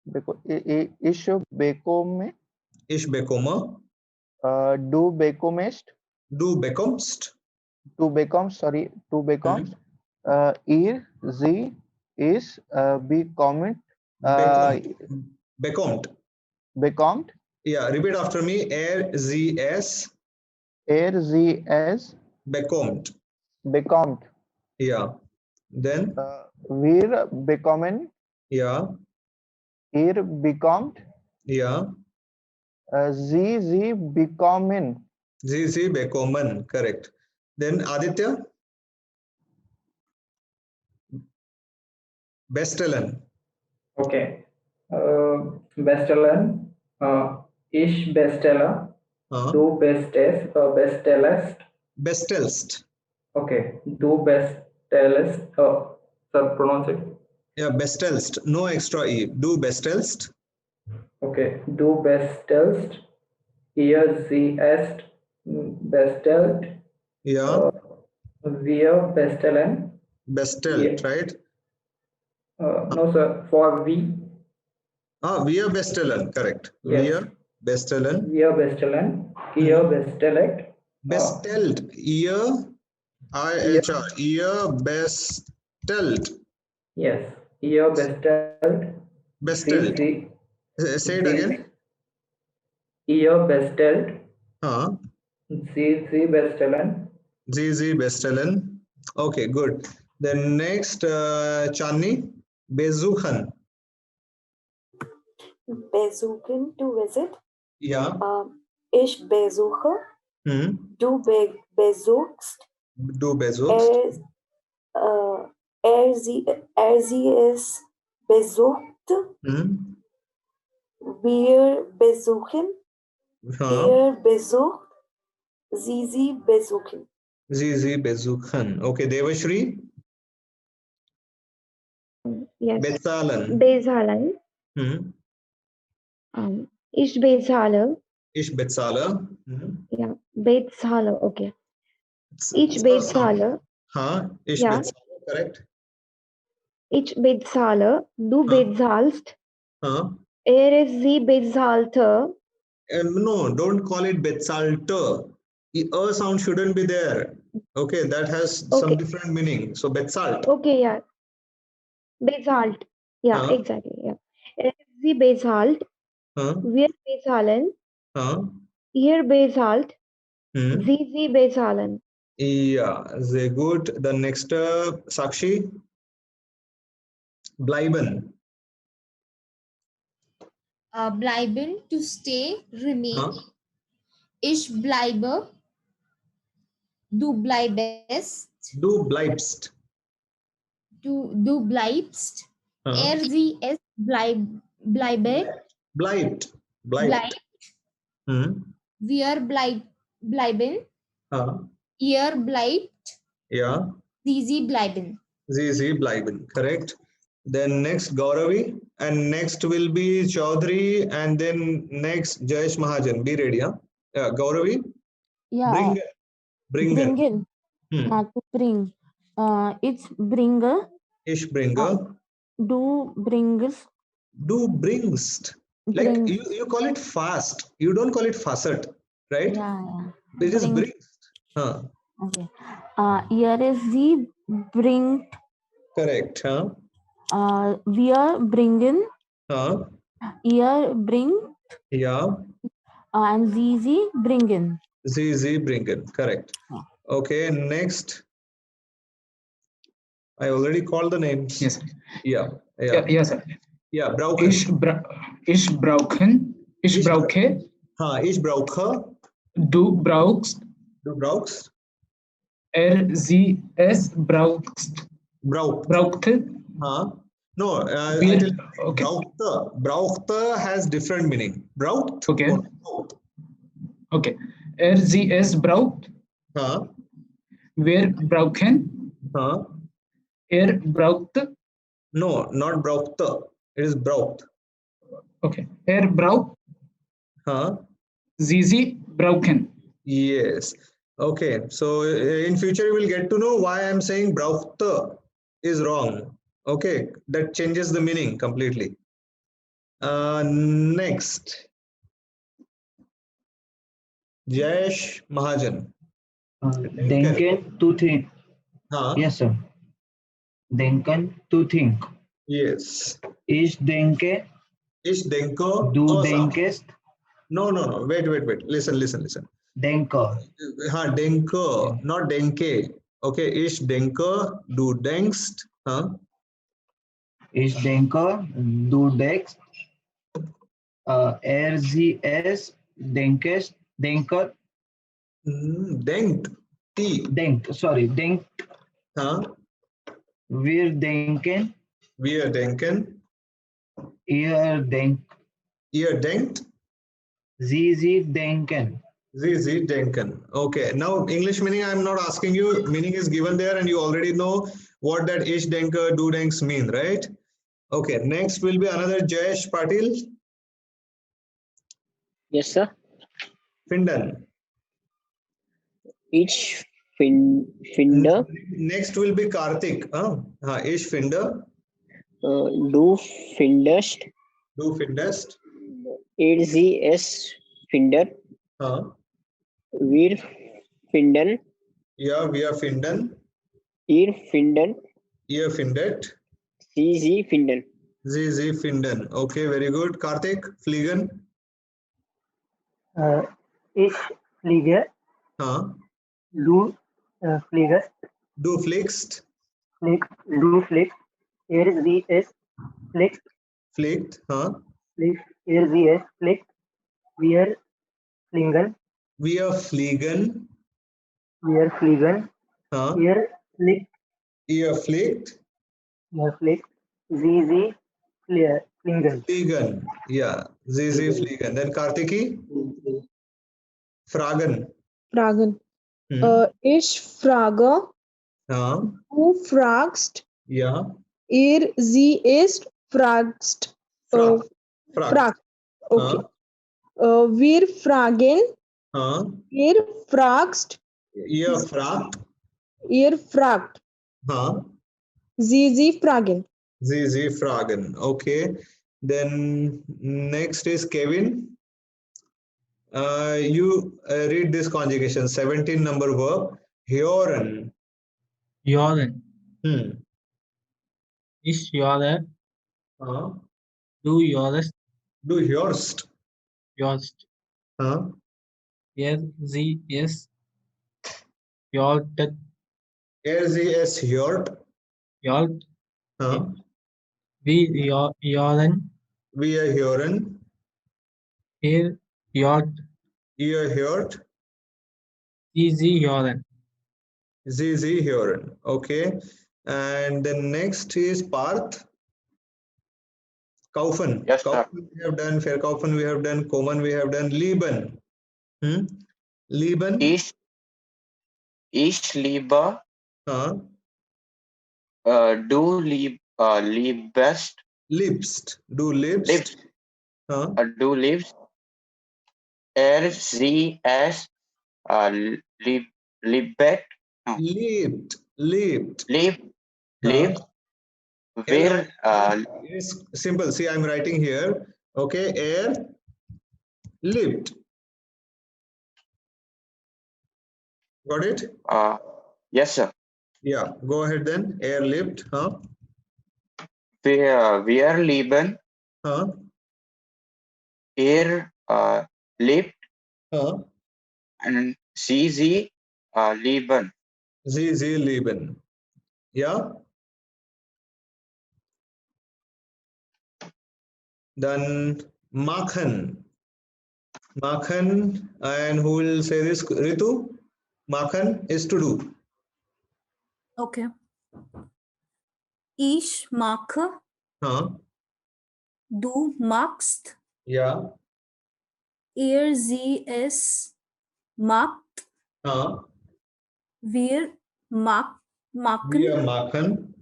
Ich bekomme. Ich bekomme. Du bekommst. Du bekommst. Du bekommst. Sorry. Du bekommst. Ihr, sie, is, bekommt. Bekommt. Bekommt. Yeah, repeat after me. Sie, es. Sie, es. Bekommt. Bekommt. Yeah. Then. Wir bekommen. Yeah. Ihr bekommt. Yeah. Sie bekommen. Sie bekommen. Correct. Then Aditya. Bestellen. Okay. Bestellen. Ich bestelle. Du bestellst. Bestellst. Okay. Du bestellst. Sir, pronounce it. Yeah, bestellst. No extra e. Du bestellst. Okay. Du bestellst. Sie ist bestellt. Yeah. Wir bestellen. Bestellt, right? No, sir. For we. Wir bestellen. Correct. Yes. Wir bestellen. Wir bestellen. Ihr bestellt. Bestellt. Ihr. IHR. Ihr bestellt. Yes. Ihr bestellt. Bestellt. Say it again. Ihr bestellt. Sie bestellen. Sie bestellen. Okay, good. Then next, Chandni. Besuchen. Besuchen, to visit. Yeah. Ich besuche. Du besuchst. Du besuchst. Sie es besucht. Wir besuchen. Ihr besucht. Sie besuchen. Sie besuchen. Okay, Devashri. Yes. Bezahlen. Bezahlen. Ich bezahle. Ich bezahle. Ja, bezahle, okay. Ich bezahle. Ich Ja. bezahle, correct. Ich bezahle. Du bezahlst. Sie bezahlte. No, don't call it bezahlte. The sound shouldn't be there. Okay, that has some different meaning. So bezahlt. Okay, yeah. Bezahlt. Yeah, exactly. Yeah. Sie bezahlt. Wir bezahlen. Ihr bezahlt. Sie bezahlen. Yeah, sehr gut. The next, Sakshi. Bleiben. Bleiben, to stay, remain. Ich bleibe. Du bleibest. Du bleibst. Du bleibst. Sie es bleibet. Bleibt. Bleibt. Wir bleiben. Ihr bleibt. Yeah. Sie bleiben. Sie bleiben. Correct. Then next Gauravi, and next will be Chaudhary, and then next Jayesh Mahajan. Be ready, huh? Yeah, Gauravi. Yeah. Bringen. Bringen. To bring. It's bringer. Ich bringe. Du bringst. Du bringst. Like you call it fast. You don't call it facet, right? Yeah. It is bringst. Okay. Here is the bring. Correct. We are bringing. Here bring. Yeah. And Zizi bringen. Sie bringen. Correct. Okay. Next. I already called the names. Yes. Yeah. Yes, sir. Yeah. Brauchen. Ich brauchen. Ich brauche. Ich brauche. Du brauchst. Du brauchst. Sie es brauchst. Brauchte. No, brauchte has different meaning. Braucht. Okay. Okay. Sie es braucht. Wir brauchen. Braucht. No, not brauchte. It is braucht. Okay. Braucht. Sie brauchen. Yes. Okay. So in future you will get to know why I'm saying brauchte is wrong. Okay, that changes the meaning completely. Next, Jayesh Mahajan. Denken to think. Yes, sir. Denken to think. Yes. Ich denke. Ich denke. Du denkest. No. Wait. Listen. Denke. Denke, not denke. Okay, ich denke, du denkst. Ich denke, du denkst. Sie es denkest. Denkt. Denkt. Denkt. Sorry. Denkt. Wir denken. Wir denken. Ihr denkt. Ihr denkt. Sie denken. Sie denken. Okay. Now English meaning I'm not asking you. Meaning is given there, and you already know what that ich denke, du denkst mean, right? Okay. Next will be another Jayesh Patil. Yes, sir. Finden. Ich finde. Next will be Karthik. Ich finde. Du findest. Du findest. Sie es findet. Wir finden. Ja, wir finden. Ihr finden. Ihr findet. Sie finden. Sie finden. Okay, very good. Karthik, fliegen. Ich fliege. Du fliegest. Du fliegst. Du fliegst. Sie es fliegt. Fliegt. Sie es fliegt. Wir fliegen. Wir fliegen. Wir fliegen. Ihr fliegt. Ihr fliegt. Ihr fliegt. Sie fliegen. Fliegen. Yeah. Sie fliegen. Then Kartiki. Fragen. Fragen. Ich frage. Du fragst. Ja. Sie ist fragst. Fragt. Okay. Wir fragen. Ihr fragst. Ihr fragt. Ihr fragt. Sie fragen. Sie fragen. Okay. Then next is Kevin. You read this conjugation. 17 number verb. Hören. Hören. Ich höre. Du hörst. Du hörst. Hörst. Sie ist. Hört. Sie es hört. Hört. Wir hören. Wir hören. Ihr hört. Ihr hört. Sie hören. Sie hören. Okay. And the next is Parth. Kaufen. Yes, sir. Kaufen we have done. Verkaufen we have done. Kommen we have done. Lieben. Lieben. Ich liebe. Du liebst. Liebst. Du liebst. Du liebst. Sie es liebt. Liebt. Wir is simple. See, I'm writing here. Okay. Liebt. Got it? Yes, sir. Yeah. Go ahead then. Liebt. Wir lieben. Liebt. And sie lieben. Sie lieben. Yeah. Then machen. Machen. And who will say this? Ritu? Machen is to do. Okay. Ich mache. Du machst. Ja. Sie es macht. Wir machen. Wir machen.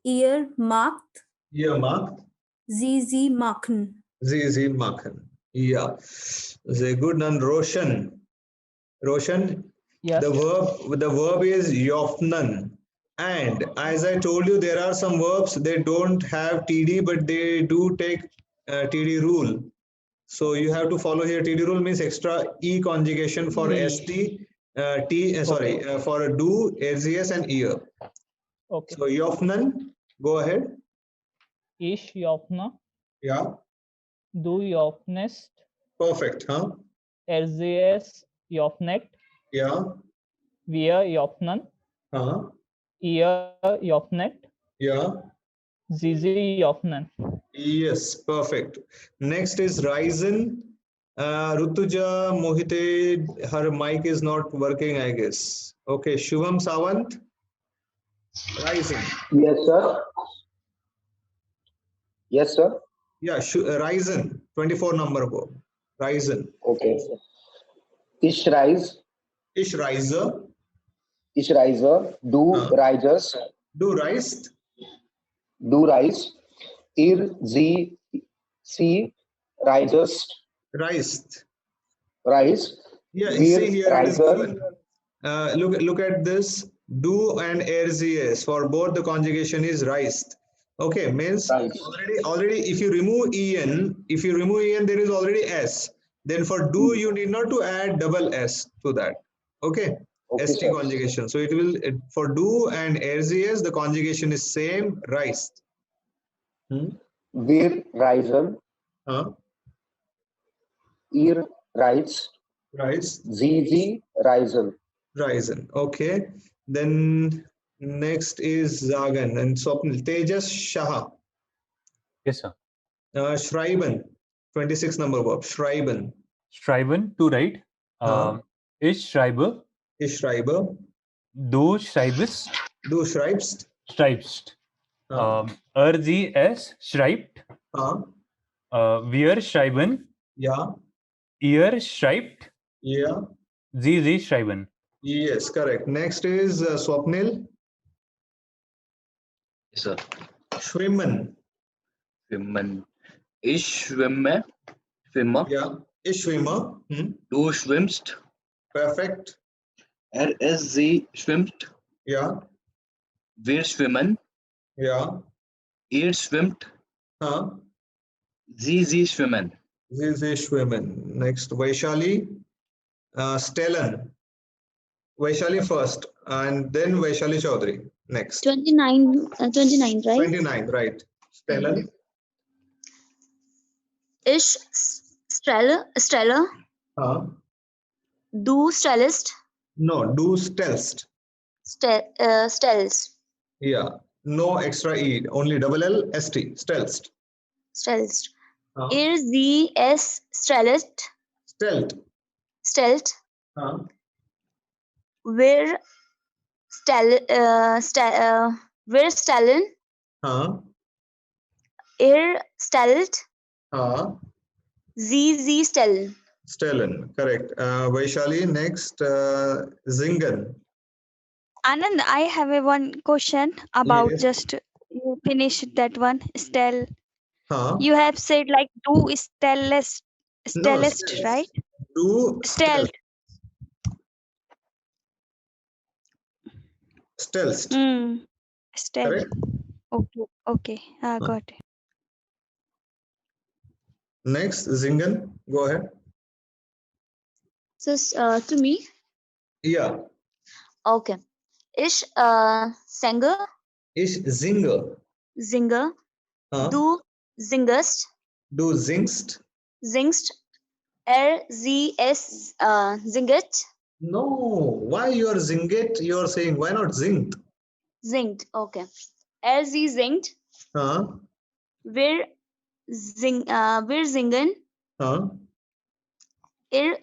Ihr macht. Ihr macht. Sie machen. Sie machen. Yeah. Very good. And Roshan. Roshan. Yes. The verb is yofnan. And as I told you, there are some verbs, they don't have TD, but they do take TD rule. So you have to follow here. TD rule means extra E conjugation for ST, for do, SES and ear. Okay. So yofnan, go ahead. Ich jofne. Yeah. Du jofnest. Perfect. SES jofnet. Yeah. Wir jofnen. Ihr jofnet. Yeah. Sie jofnen. Yes, perfect. Next is Ryzen. Rutuja Mohite, her mic is not working, I guess. Okay, Shubham Sawant. Ryzen. Yes, sir. Yes, sir. Yeah, Ryzen, 24 number verb. Ryzen. Okay. Ich reise. Ich reise. Ich reise. Du reisest. Du reist. Du reist. Sie reisest. Reist. Reist. Yeah, Wir see here it is reisen. given. Look at this. Do and RZS for both the conjugation is reist. Okay, means already if you remove en, there is already s. Then for do you need not to add double s to that. Okay, st sir. conjugation. So it will for do and RZS the conjugation is same reist. Wir reisen. Ihr reist. Sie reisen. Reisen. Okay. Then next is Zagan and Swapnil. Tejas Shah. Yes, sir. Schreiben. 26 number verb. Schreiben. Schreiben, to write. Ich schreibe. Ich schreibe. Du schreibst. Du schreibst. Schreibst. Sie, es schreibt. Wir schreiben. Ja. Ihr schreibt. Yeah. Sie schreiben. Yes, correct. Next is Swapnil. Yes, sir. Schwimmen. Schwimmen. Ich schwimme. Schwimmer. Ja, ich schwimme. Du schwimmst. Perfect. Sie schwimmt. Ja. Wir schwimmen. Ja. Ihr schwimmt. Sie schwimmen. Sie schwimmen. Next, Vaishali. Stellan. Vaishali first, and then Vaishali Chaudhary. Next. 29, 29, right? 29, right. Stellan. Ich Stella. Du stellst. No, du stellst. Stellst. Yeah. No extra E, only double L, ST. Stellst. Stellst. Sie es stellst. Stellt. Wir stellen. Stellt. Sie stellen. Stellan, correct. Vaishali, next, Zingen. Anand, I have one question about just you finish that one. You have said like do stellest, right? Do Stellt. Stellst. Stellt. Okay. Got it. Next, Zingen, go ahead. So to me. Yeah. Okay. Ich singe. Ich singe. Singe. Du singest. Du singst. Singst. Sie es singet. No, why you are singet? You are saying why not singt? Singt. Okay. Sie singt. Wir singen.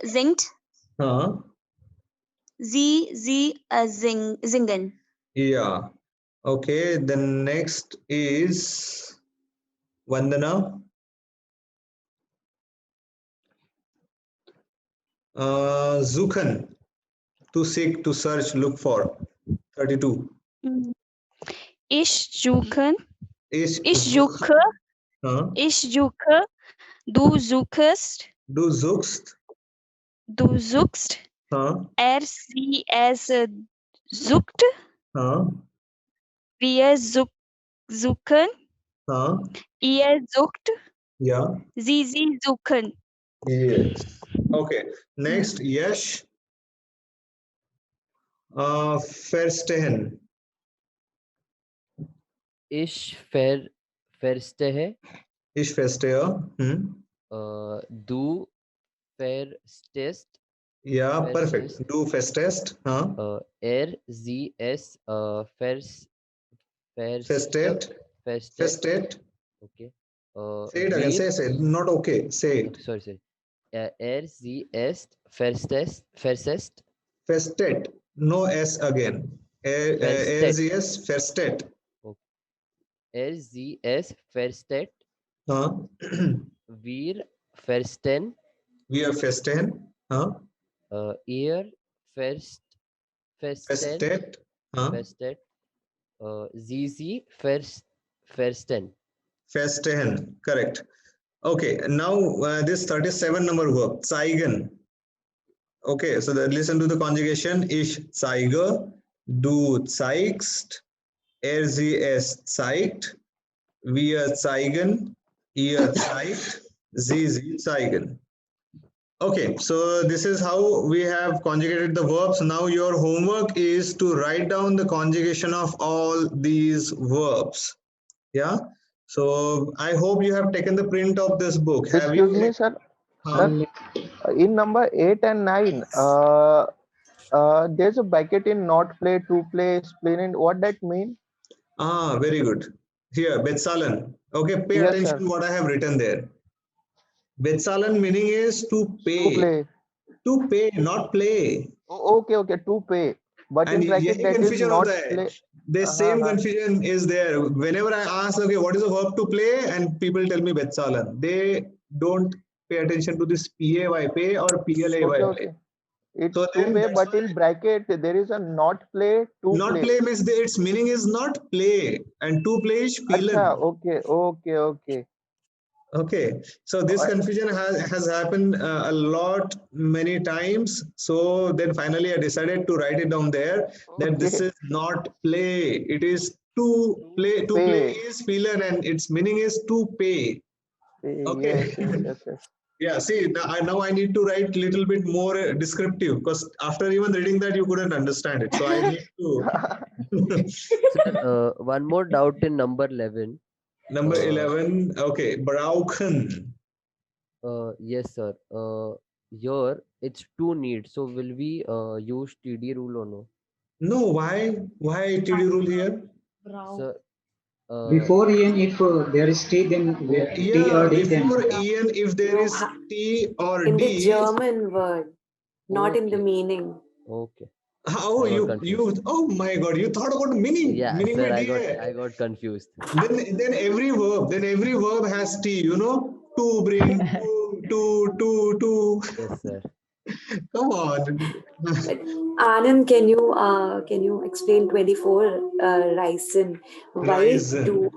Singt. Sie singen. Yeah. Okay. Then next is Vandana. Suchen. To seek, to search, look for. 32. Ich suche. Ich suche. Ich suche. Du suchst. Du suchst. Du suchst. Sie es sucht. Wir suchen. Ihr sucht. Ja. Sie suchen. Yes. Okay. Next, Yash. Verstehen. Ich verstehe. Ich verstehe. Du verstehst. Ja, perfect. Du verstehst. Sie es Versteht. Okay. Say it again. Say. Not okay. Say it. Sorry. Sie es versteht. No S again. Sie es versteht. Sie es versteht. Wir verstehen. Wir verstehen. Ihr versteht. Sie verstehen. Verstehen. Correct. Okay. Now this 37 number verb. Zeigen. Okay. So listen to the conjugation. Ich zeige. Du zeigst. Sie es zeigt. Wir zeigen. Ihr zeigt. Sie zeigen. Okay, so this is how we have conjugated the verbs. Now your homework is to write down the conjugation of all these verbs. Yeah. So I hope you have taken the print of this book. Have Excuse you? me, sir. Sir, in number 8 and 9, there's a bracket in not play, to play, splendid. What that mean? Very good. Here, Betsalan. Okay, pay Yes, attention sir. what I have written there. Betsalan meaning is to pay. To play. To pay, not play. Okay, okay, to pay. But And in bracket यही that is confusion not होता है. play. The same confusion is there. Whenever I ask, okay, what is the verb to play, and people tell me betsalan, they don't pay attention to this pay or play. Okay, okay. It's So to then pay, that's but in bracket there is a not play, to not play. play means its meaning is not play, and to play is Acha, pilan. okay, okay, okay. Okay, so this confusion has happened a lot, many times. So then finally I decided to write it down there that this is not play. It is to play. To play is pilan, and its meaning is to pay. Okay. Yes, yes, yes, yes. Yeah, see, now I need to write little bit more descriptive, because after even reading that you couldn't understand it. So I need to. Sir, one more doubt in number 11. Number 11, okay, brauchen. Yes, sir. Here it's two need. So will we use TD rule or no? No, why? Why TD rule here? Sir, Before EN, if there is T, then T Yeah, or D, then before EN, if there is T or In the D. German word, not in the meaning. Okay. How you? Oh my God! You thought about meaning. Yeah, Meaning sir. में D है. I got confused. Then every verb has T. You know, to bring, to. Yes, sir. Come on. Anand, can you explain 24 Ryzen? Why Ryzen. do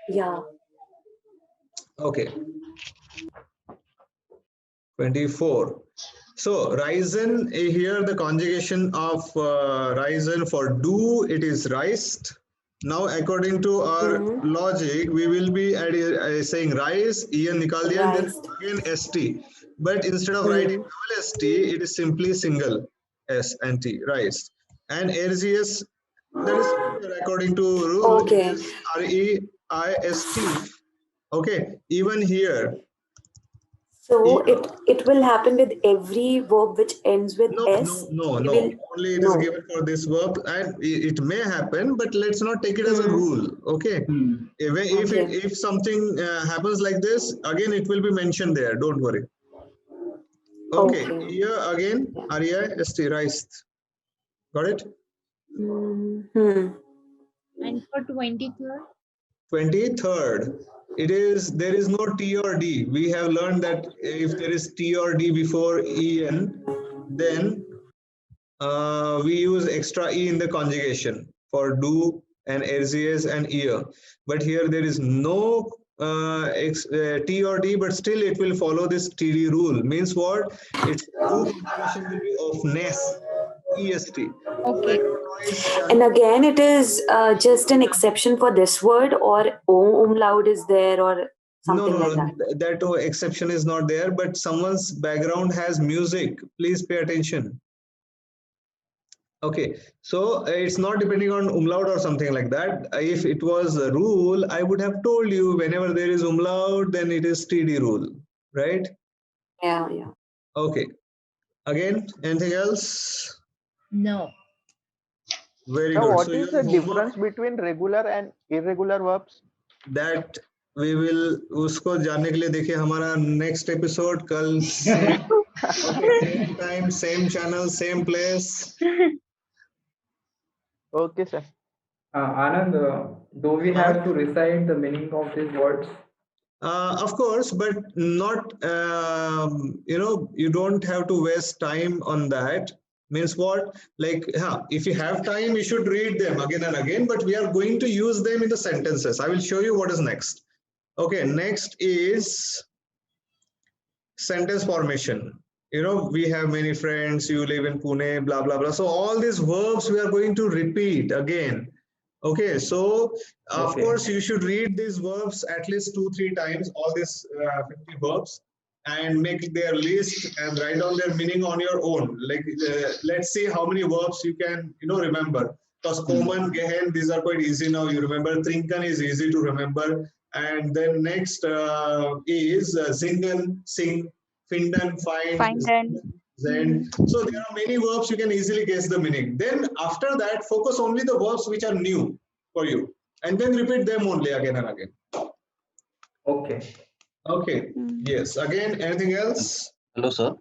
yeah. Okay. 24. So Ryzen, here the conjugation of Ryzen for do, it is rised. Now according to our logic, we will be saying rise, en nikal diya, and then again st. But instead of writing double st, it is simply single s and t, rise. And RGS, that is according to rule, it is reist. Okay, even here. So it will happen with every verb which ends with s. No. Only it is given for this verb, and it may happen, but let's not take it as a rule. Okay. If something happens like this, again it will be mentioned there. Don't worry. Okay. Here again, Arya st. Got it? And for 23rd? 23rd. There is no T or D. We have learned that if there is T or D before en, then we use extra E in the conjugation for do and RCS and ear. But here there is no T or D, but still it will follow this TD rule. Means what? Its do conjugation will be of ness, EST. Okay. And again, it is just an exception for this word, or umlaut is there, or something like that. That exception is not there, but someone's background has music. Please pay attention. Okay, so it's not depending on umlaut or something like that. If it was a rule, I would have told you whenever there is umlaut, then it is TD rule, right? Yeah. Okay. Again, anything else? No. Very Now, good. what So is the difference between regular and irregular verbs? That we will उसको जानने के लिए देखिए हमारा next episode कल same okay, same time, same channel, same place. Okay, sir. Anand, do we have to recite the meaning of these words? Of course, but not, you don't have to waste time on that. Means what? Like, if you have time, you should read them again and again, but we are going to use them in the sentences. I will show you what is next. Okay, next is sentence formation. We have many friends, you live in Pune, blah, blah, blah. So all these verbs we are going to repeat again. Okay, so of course you should read these verbs at least 2-3 times, all these 50 verbs, and make their list and write down their meaning on your own. Like, let's see how many verbs you can, remember. Because Koman, Gehen, these are quite easy now. You remember. Trinkan is easy to remember. And then next is Zingen, sing, Finden, find, Zen. So there are many verbs you can easily guess the meaning. Then after that, focus only the verbs which are new for you, and then repeat them only again and again. Okay. Okay. Yes. Again, anything else? Hello, sir.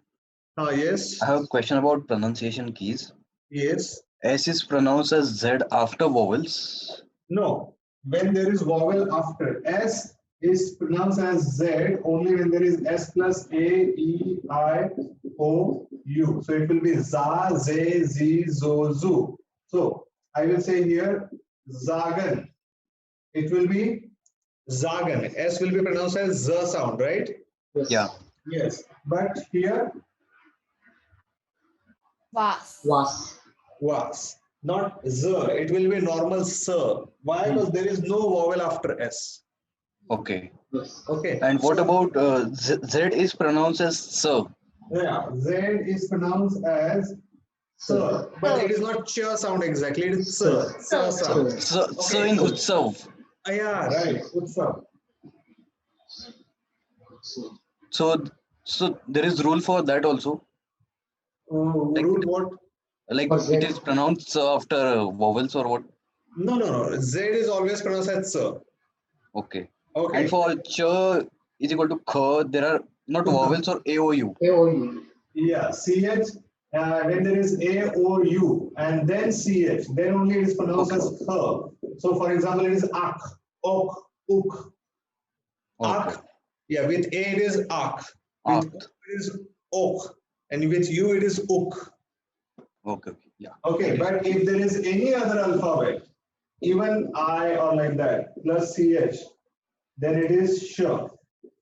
Yes. I have a question about pronunciation keys. Yes. S is pronounced as Z after vowels. No. When there is vowel after, S is pronounced as Z only when there is S plus A, E, I, O, U. So it will be Za, Ze, Zi, Zo, Zu. So I will say here Zagan. It will be Zagan. S will be pronounced as Z sound, right? Yeah. Yes. But here Was. was not Z. It will be normal Sir. Why? Because there is no vowel after S. Okay. Okay. And what So, about Z is pronounced as Sir? yeah, Z is pronounced as Sir, but it is not Ch sound exactly. It is Sir. Sir sound. Sir in Utsav. Yeah, right. Utsav. So there is rule for that also. Rule what? Like it is pronounced after vowels or what? No. Z is always pronounced as Sir. Okay. Okay. And for Ch is equal to Kh, there are not vowels or AOU. Yeah, CH, when there is AOU and then CH, then only it is pronounced as Kh. So, for example, it is Ak, Ok, Uk. Ak, yeah, with A it is Ak, with O it is Ok, and with U it is Uk. Okay. Yeah. Okay, but if there is any other alphabet, even I or like that, plus CH, then it is Sh.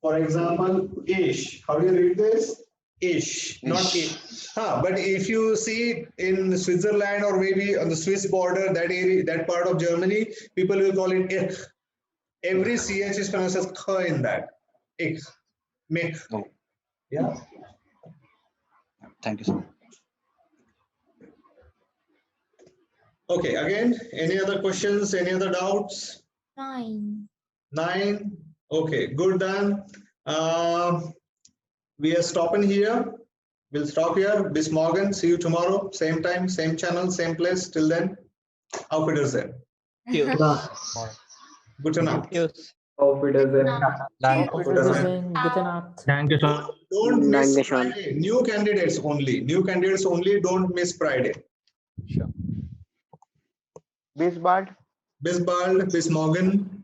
For example, Ish. How do you read this? Ish, not Ish. But if you see in Switzerland or maybe on the Swiss border, that area, that part of Germany, people will call it Ich. Every CH is pronounced as K in that. Ich. Mich. Oh. Yeah. Thank you, sir. Okay, again, any other questions, any other doubts? 9. 9. Okay, good done. We are stopping here. We'll stop here. Bis morgen. See you tomorrow. Same time, same channel, same place. Till then, auf Wiedersehen. Gute Nacht. Auf Wiedersehen. Gute Nacht. Thank you, sir. Don't miss Friday. New candidates only. New candidates only. Don't miss Friday. Sure. Bis bald. Bis bald. Bis morgen.